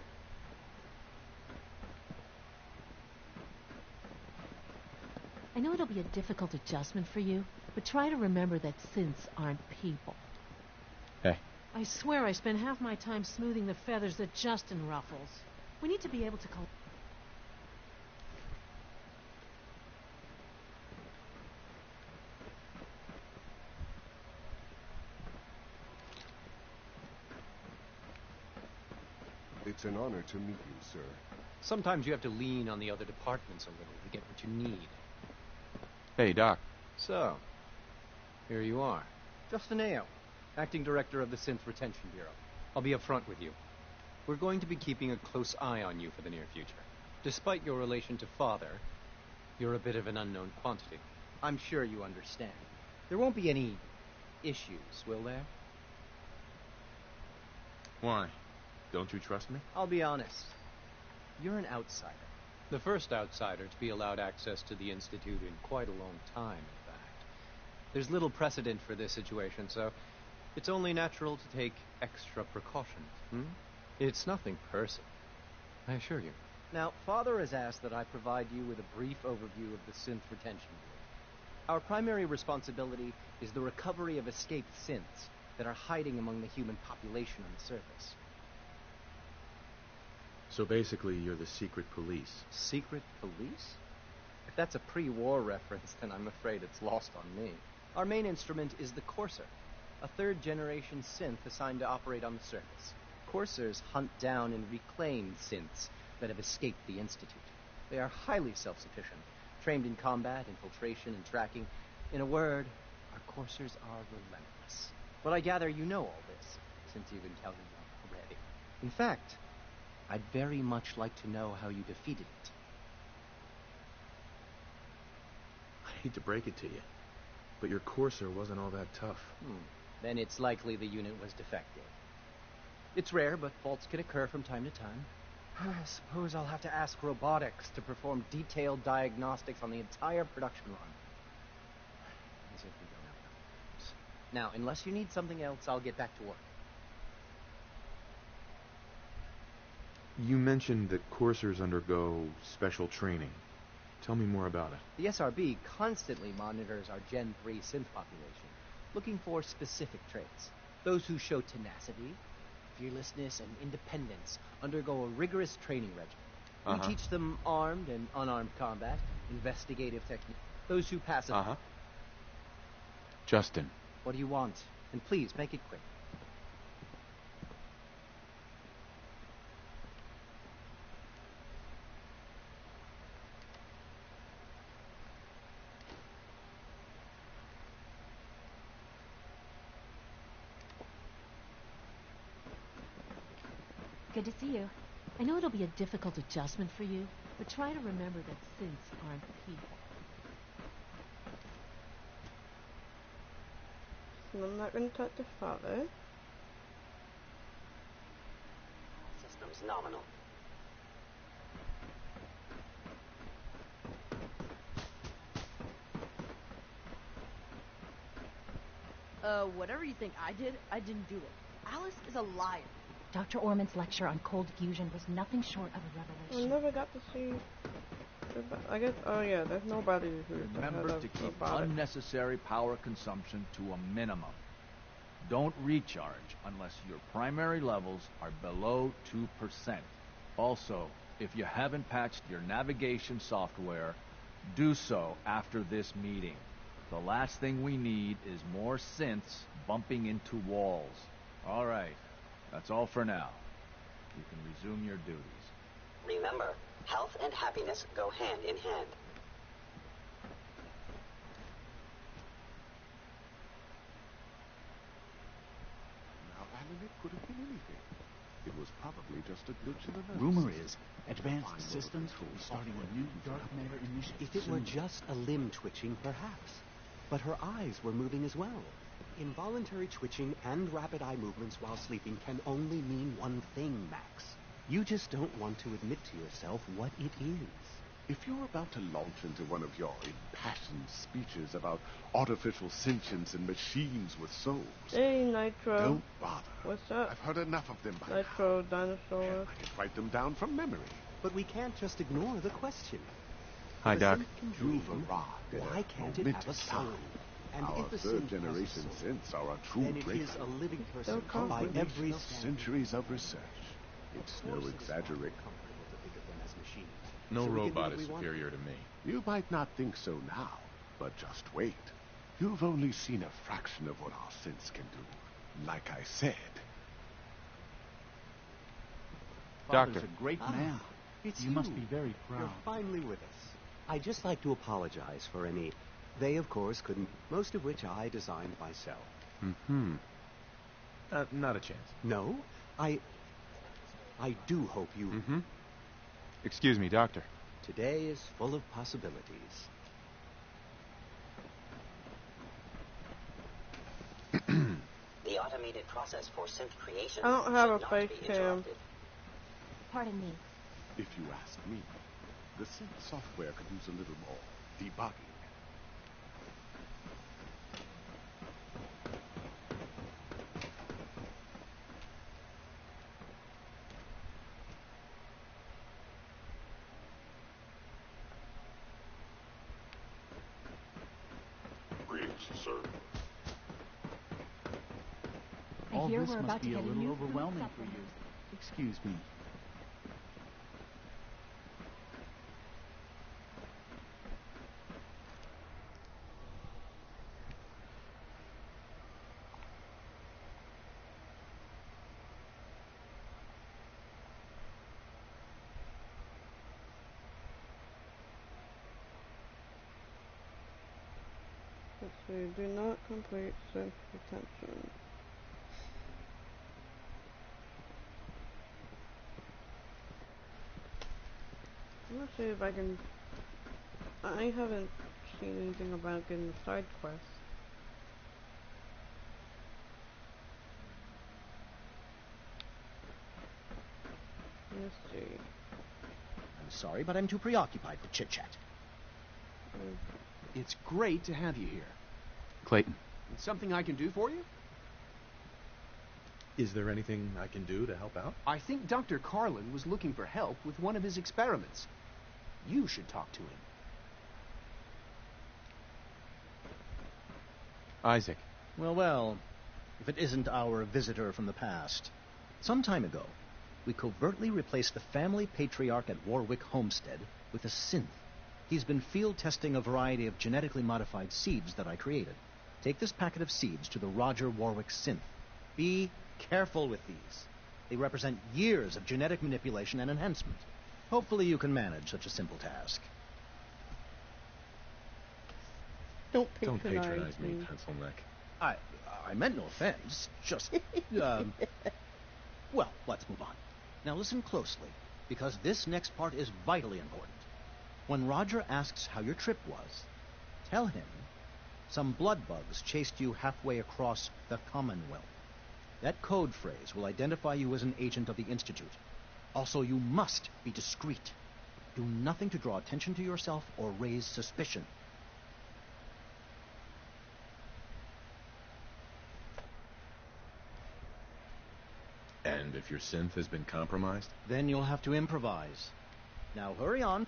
I know it'll be a difficult adjustment for you, but try to remember that synths aren't people. Hey. I swear I spend half my time smoothing the feathers that Justin ruffles. We need to be able to It's an honor to meet you, sir. Sometimes you have to lean on the other departments a little to get what you need. Hey, Doc. So, here you are. Justin Ayo, Acting Director of the Synth Retention Bureau. I'll be upfront with you. We're going to be keeping a close eye on you for the near future. Despite your relation to Father, you're a bit of an unknown quantity. I'm sure you understand. There won't be any issues, will there? Why? Don't you trust me? I'll be honest. You're an outsider. The first outsider to be allowed access to the Institute in quite a long time, in fact. There's little precedent for this situation, so it's only natural to take extra precautions. It's nothing personal, I assure you. Now, Father has asked that I provide you with a brief overview of the Synth Retention Bureau. Our primary responsibility is the recovery of escaped synths that are hiding among the human population on the surface. So basically, you're the secret police. Secret police? If that's a pre-war reference, then I'm afraid it's lost on me. Our main instrument is the Courser, a third-generation synth assigned to operate on the surface. Coursers hunt down and reclaim synths that have escaped the Institute. They are highly self-sufficient, trained in combat, infiltration, and tracking. In a word, our Coursers are relentless. But I gather you know all this, since you've encountered them already. In fact, I'd very much like to know how you defeated it. I hate to break it to you, but your Courser wasn't all that tough. Then it's likely the unit was defective. It's rare, but faults can occur from time to time. I suppose I'll have to ask robotics to perform detailed diagnostics on the entire production run. As if we don't have enough times. Now, unless you need something else, I'll get back to work. You mentioned that coursers undergo special training. Tell me more about it. The SRB constantly monitors our Gen 3 synth population, looking for specific traits. Those who show tenacity, fearlessness, and independence undergo a rigorous training regimen. We teach them armed and unarmed combat, investigative techniques. Those who pass it. Justin. What do you want? And please, make it quick. Good to see you. I know it'll be a difficult adjustment for you, but try to remember that synths aren't people. So I'm not going to touch the Father. Systems nominal. Whatever you think I did, I didn't do it. Alice is a liar. Dr. Orman's lecture on cold fusion was nothing short of a revelation. I never got to see... I guess... Oh yeah, there's nobody who's Remember to keep unnecessary power consumption to a minimum. Don't recharge unless your primary levels are below 2%. Also, if you haven't patched your navigation software, do so after this meeting. The last thing we need is more synths bumping into walls. All right, that's all for now. You can resume your duties. Remember, health and happiness go hand in hand. Now, Alan, it could have been anything. It was probably just a glitch in the nerve Rumor system. is, advanced systems will be starting a new dark matter initiative. If it were just a limb twitching, perhaps. But her eyes were moving as well. Involuntary twitching and rapid eye movements while sleeping can only mean one thing, Max. You just don't want to admit to yourself what it is. If you're about to launch into one of your impassioned speeches about artificial sentience and machines with souls... Hey, Nitro. Don't bother. What's up? I've heard enough of them by Nitro, now. dinosaur. I can write them down from memory. But we can't just ignore the question. Hi, Doc. You've arrived at why can't it have a soul? And Our if a synth third-generation has a soul, synths are a true then it breakthrough. is a living person by every centuries of research. It's no exaggeration. No So we can do robot what is we want. superior to me. You might not think so now, but just wait. You've only seen a fraction of what our synths can do. Like I said. Father's Doctor. a great man. It's You must be very proud. You're finally with us. I'd just like to apologize for any... They, of course, couldn't... Most of which I designed myself. Mm-hmm. Not a chance. No? I do hope you... Mm-hmm. Excuse me, Doctor. Today is full of possibilities. The automated process for synth creation I don't have a should not face be cam. interrupted. Pardon me. If you ask me, the synth software could use a little more debugging. I All hear this we're must about to be a get a little new overwhelming food for you. supplement. Excuse me. Let's see, do not complete synth retention. I'm gonna see if I can... I haven't seen anything about getting the side quest. Let's see. I'm sorry, but I'm too preoccupied for chit-chat. It's great to have you here. Clayton. Something I can do for you? Is there anything I can do to help out? I think Dr. Carlin was looking for help with one of his experiments. You should talk to him. Isaac. Well, if it isn't our visitor from the past. Some time ago, we covertly replaced the family patriarch at Warwick Homestead with a synth. He's been field testing a variety of genetically modified seeds that I created. Take this packet of seeds to the Roger Warwick synth. Be careful with these. They represent years of genetic manipulation and enhancement. Hopefully you can manage such a simple task. Don't patronize me, pencil neck. I meant no offense. Just, well, let's move on. Now listen closely, because this next part is vitally important. When Roger asks how your trip was, tell him some blood bugs chased you halfway across the Commonwealth. That code phrase will identify you as an agent of the Institute. Also, you must be discreet. Do nothing to draw attention to yourself or raise suspicion. And if your synth has been compromised? Then you'll have to improvise. Now hurry on.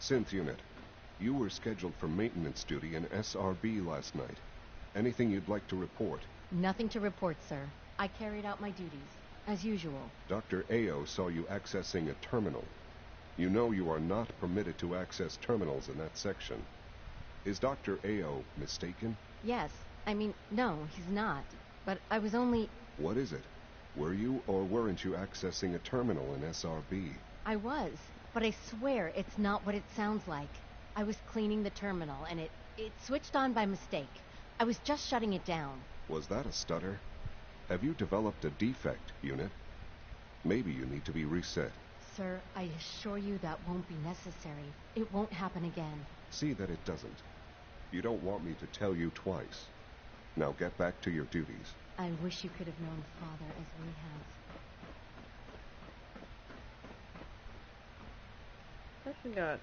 Synth unit, you were scheduled for maintenance duty in SRB last night. Anything you'd like to report? Nothing to report, sir. I carried out my duties, as usual. Dr. Ao saw you accessing a terminal. You know you are not permitted to access terminals in that section. Is Dr. Ao mistaken? Yes. I mean, no, he's not. But I was only... What is it? Were you or weren't you accessing a terminal in SRB? I was, but I swear it's not what it sounds like. I was cleaning the terminal, and it switched on by mistake. I was just shutting it down. Was that a stutter? Have you developed a defect, unit? Maybe you need to be reset. Sir, I assure you that won't be necessary. It won't happen again. See that it doesn't. You don't want me to tell you twice. Now get back to your duties. I wish you could have known Father as we have. I forgot.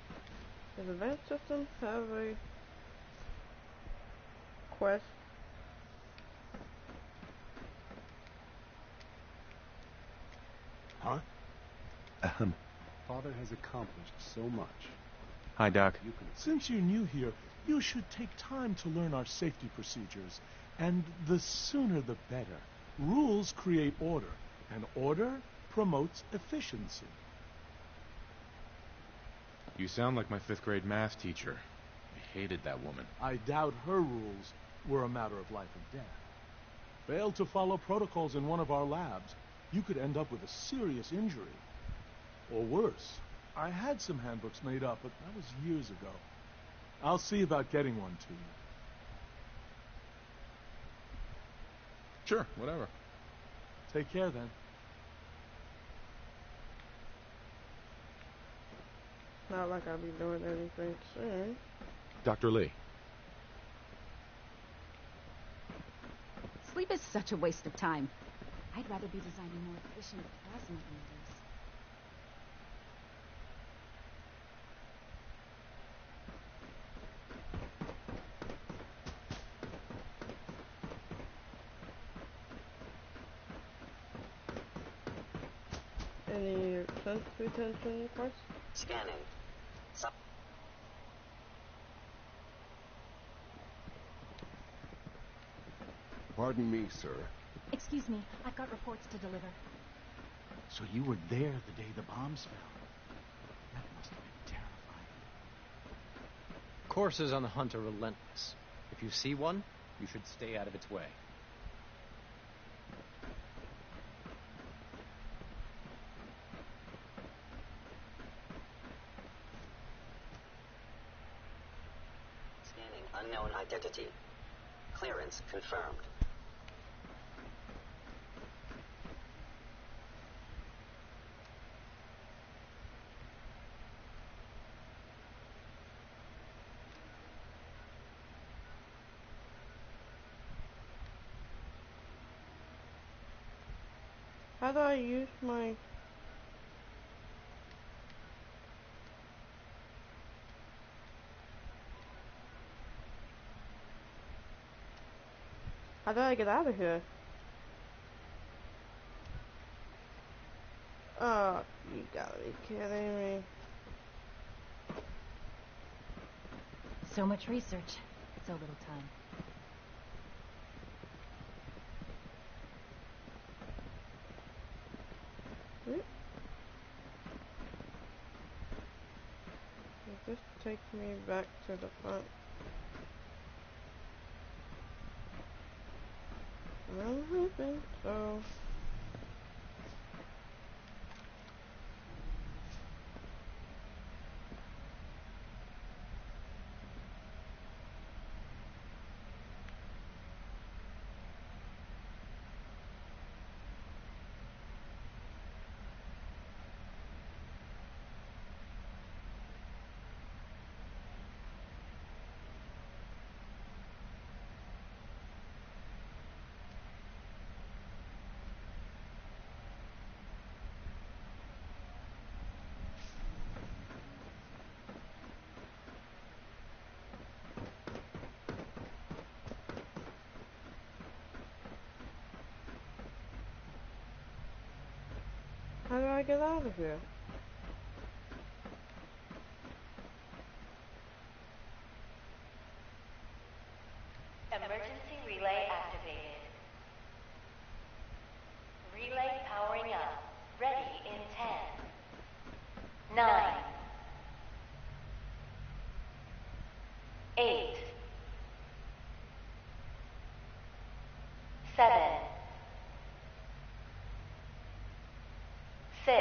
Does Advanced Systems have a quest? Huh? Father has accomplished so much. Hi, Doc. Since you're new here, you should take time to learn our safety procedures. And the sooner the better. Rules create order, and order promotes efficiency. You sound like my 5th grade math teacher. I hated that woman. I doubt her rules were a matter of life or death. Fail to follow protocols in one of our labs, you could end up with a serious injury. Or worse. I had some handbooks made up, but that was years ago. I'll see about getting one to you. Sure, whatever. Take care, then. Not like I'll be doing anything soon. Dr. Lee. Sleep is such a waste of time. I'd rather be designing more efficient plasma emitters. Any sense retention requests? Scanning. Pardon me, sir. Excuse me, I've got reports to deliver. So you were there the day the bombs fell. That must have been terrifying. Coursers on the hunt are relentless. If you see one, you should stay out of its way. Scanning unknown identity. Clearance confirmed. How do I use my... How do I get out of here? Oh, you gotta be kidding me. So much research, so little time. This takes me back to the front. I don't think so. How do I get out of here? Emergency relay activated. Relay powering up. Ready in 10, 9, 8, 7, 6,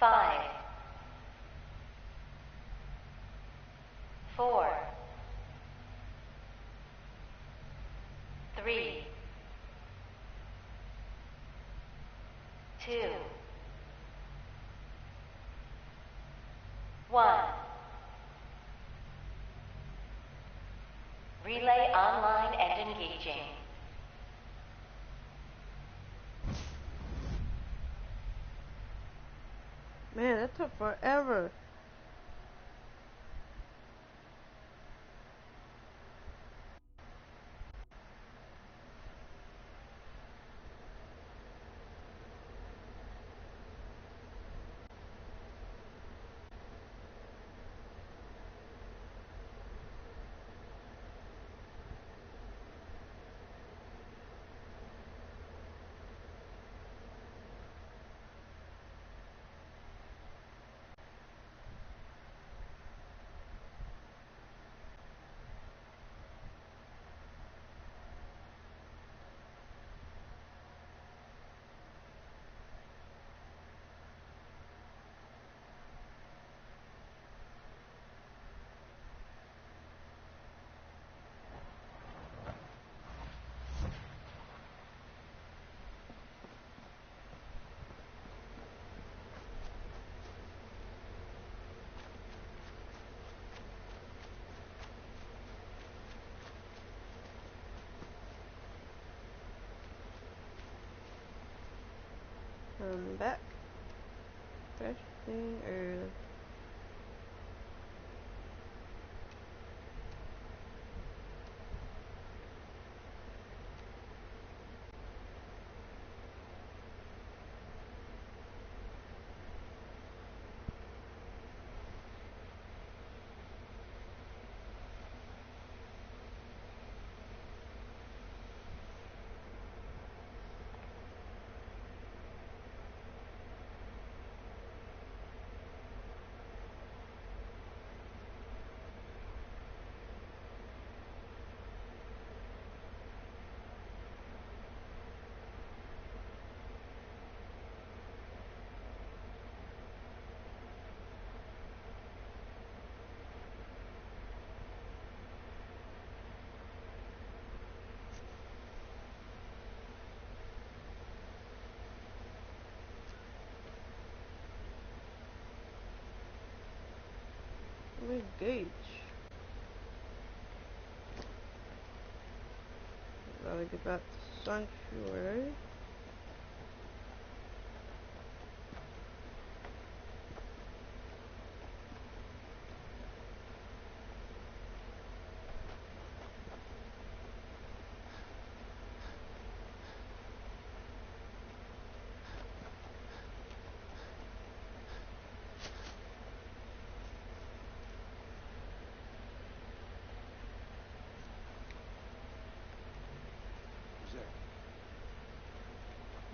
5, 4, 3, 2, 1. Relay online and engaging. Man, that took forever. I'm back. Fresh thing early. Where's Gage? Gotta get back to Sanctuary.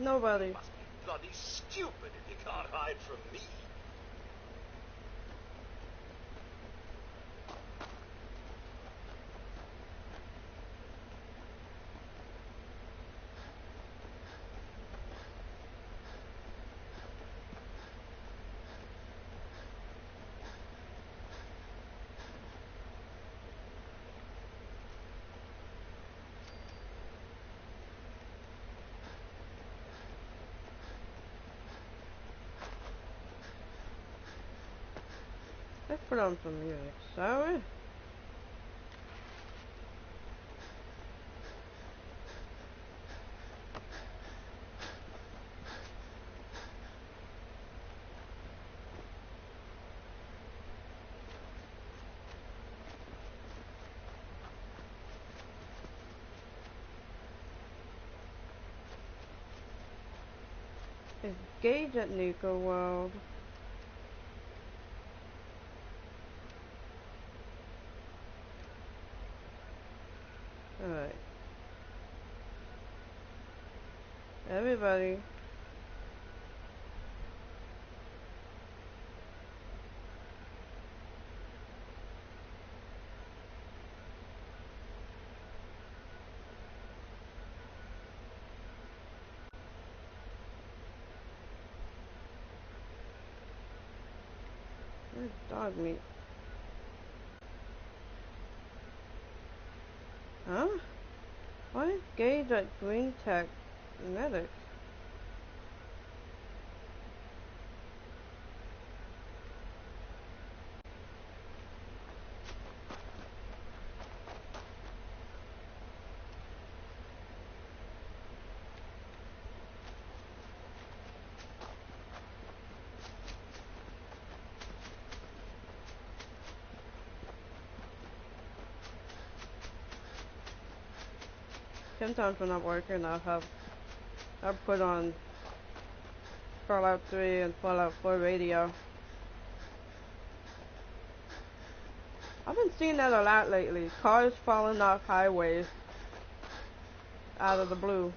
Nobody. You must be bloody stupid if you can't hide from me. Let's put on some music, shall we? Is Gage at Nukaworld? Alright. Everybody. Where's dog meat? Huh? Why is Gage at Green Tech Medics? Sometimes when I'm working, I'll put on Fallout 3 and Fallout 4 radio. I've been seeing that a lot lately. Cars falling off highways out of the blue.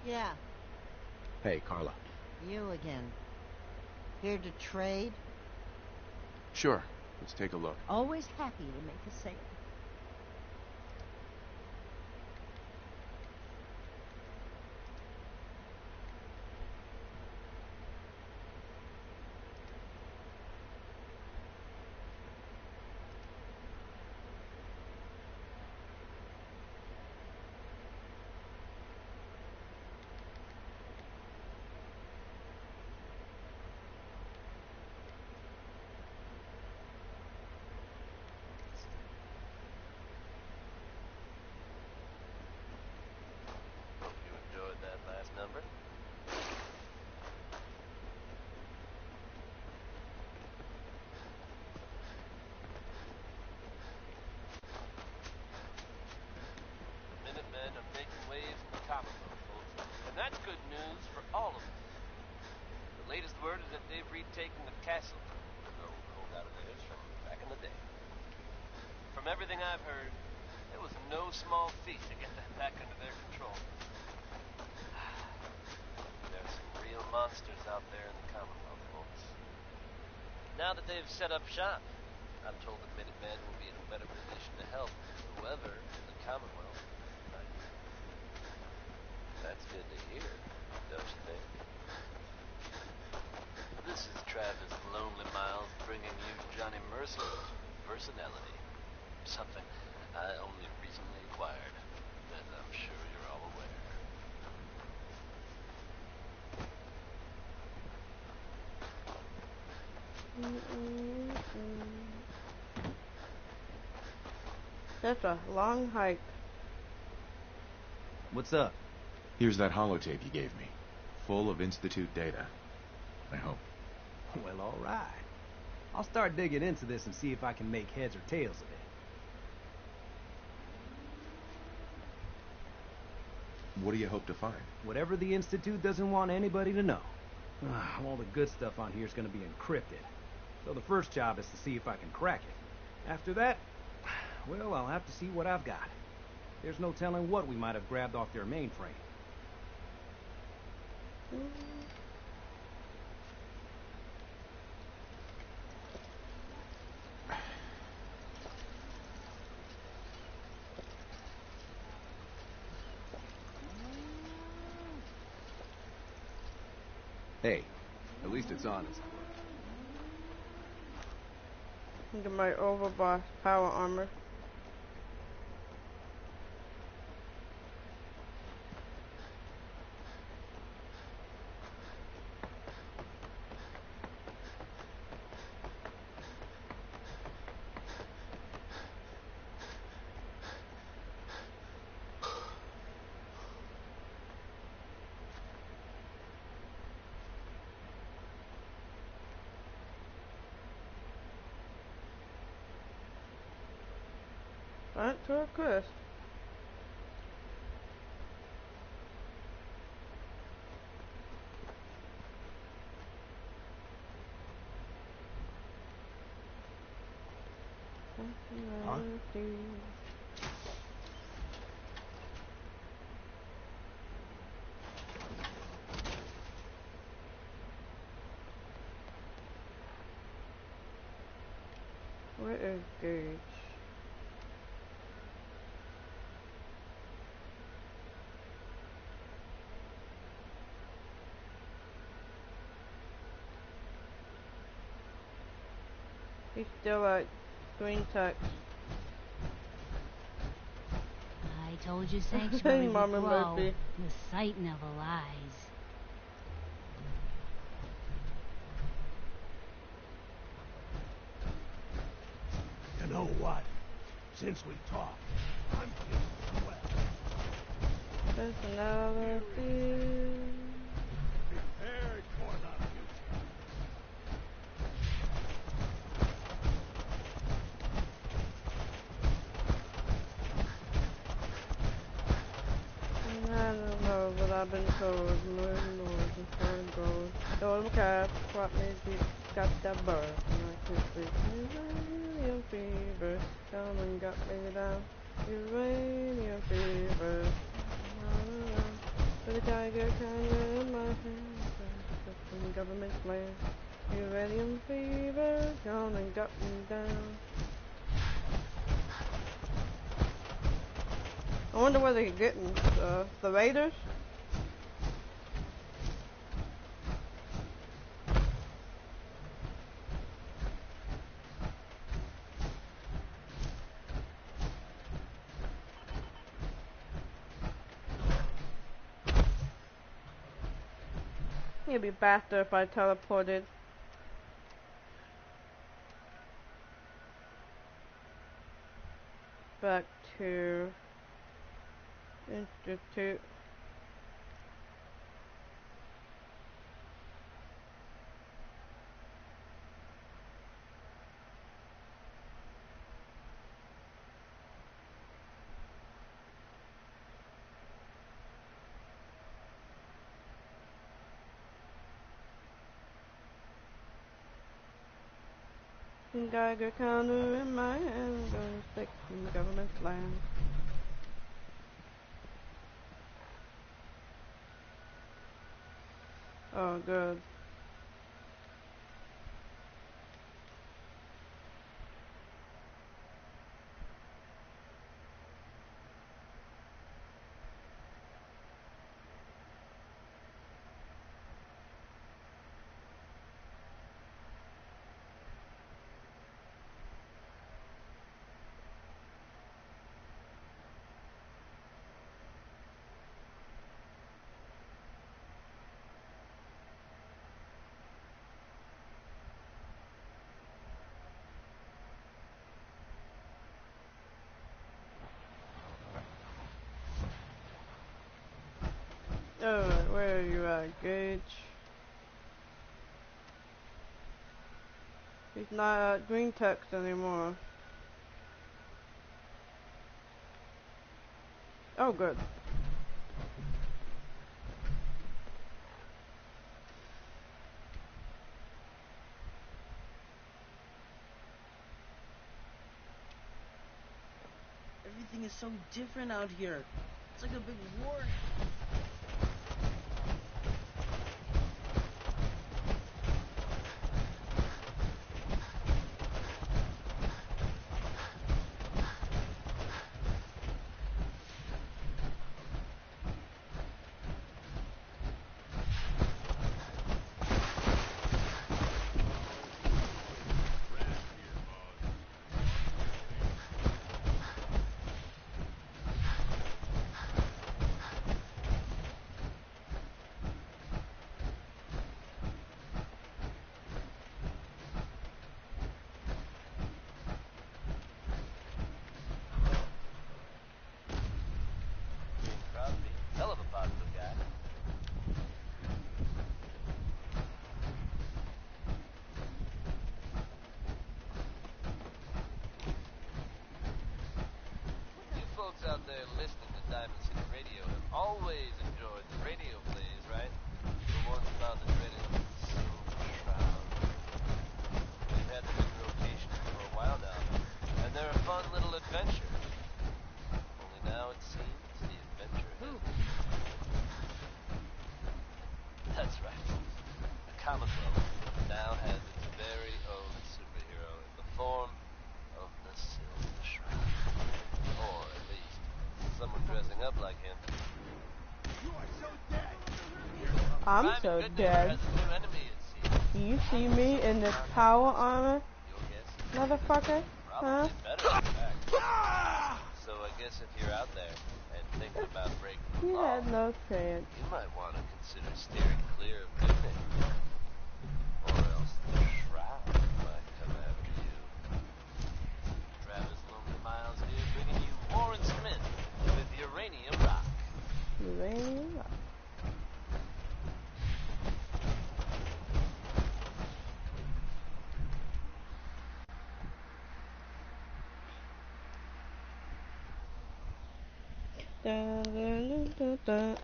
Yeah, Hey, Carla. you again. Here to trade? Sure. Let's take a look. Always happy to make a sale. Number? Minutemen are making waves in the Commonwealth, folks. And that's good news for all of us. The latest word is that they've retaken the castle, an old holdout of theirs from back in the day. From everything I've heard, it was no small feat to get that back under their control. There are some real monsters out there in the Commonwealth, folks. Now that they've set up shop, I'm told the Minutemen will be in a better position to help whoever in the Commonwealth might be. That's good to hear, don't you think? This is Travis Lonely Miles bringing you Johnny Mercer's personality. Something I only recently acquired, as I'm sure you're all aware. That's a long hike. What's up? Here's that holotape you gave me. Full of Institute data. I hope. Well, all right. I'll start digging into this and see if I can make heads or tails of it. What do you hope to find? Whatever the Institute doesn't want anybody to know. All the good stuff on here is going to be encrypted. So the first job is to see if I can crack it. After that, well, I'll have to see what I've got. There's no telling what we might have grabbed off their mainframe. Hey, at least it's honest. Look at my Overboss power armor. Right to a quest. Huh? Where is Gage? He's still at Green Tech. I told you Sanctuary would Mama grow. Murphy. The sight never lies. You know what? Since we talked, I'm feeling well. There's another field. Prepared for the future. I don't know, but I've been told more and more before it goes. Told my cat, what made you got that bird? And I can sleep. Uranium fever, come and got me down. Uranium fever. With a tiger kinda in my hand, from government land. Uranium fever, gone and got me down. I wonder where they're getting the Raiders. It'd be faster if I teleported. Back to Institute. Geiger counter in my hand, gonna stick in the government's land. Oh, good. Alright, where are you at, Gage? He's not at Green Text anymore. Oh, good. Everything is so different out here. It's like a big war. Hell of a positive guy. You folks out there listening to Diamond City Radio have always enjoyed the radio plays, right? The ones about the dreaded Silver Shroud. We've had them in rotation for a while now, and they're a fun Commonwealth now has its very own superhero in the form of the Silver Shroud. Or, at least, someone dressing up like him. You are so dead! I'm so dead. Do you see me in this power armor? Motherfucker? Huh? So I guess if you're out there and thinking about breaking the You law, had no chance. you might want to consider steering clear of doing it. Or else the Shroud might come after you. Travis Lonely Miles here, bringing you Warren Smith with Uranium Rock. Uranium Rock. Dun, dun, dun, dun, dun.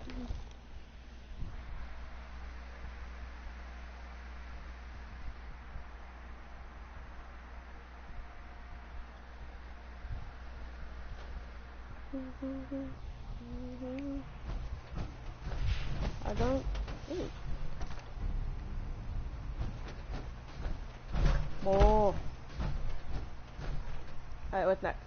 I don't. Ooh. More. Alright, what's next?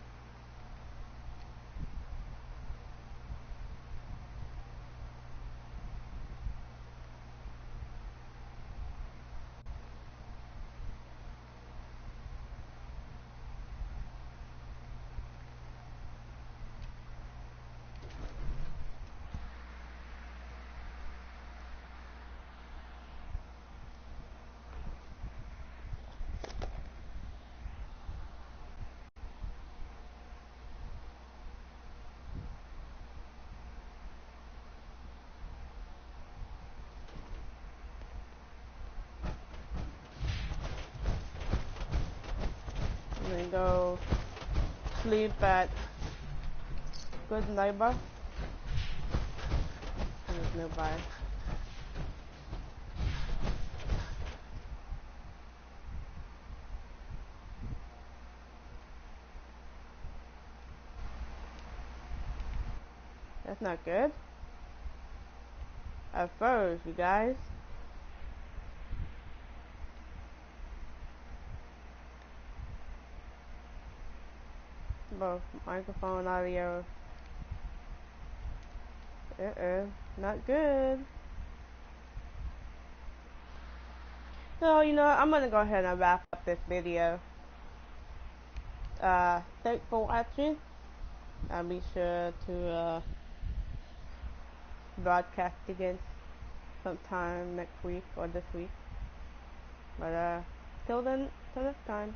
I'm gonna go sleep at good neighbor. There's nobody. That's not good. I froze, you guys. Both microphone audio. Not good. So, you know, I'm gonna go ahead and wrap up this video. Thanks for watching. I'll be sure to broadcast again sometime next week or this week. But till then, till next time.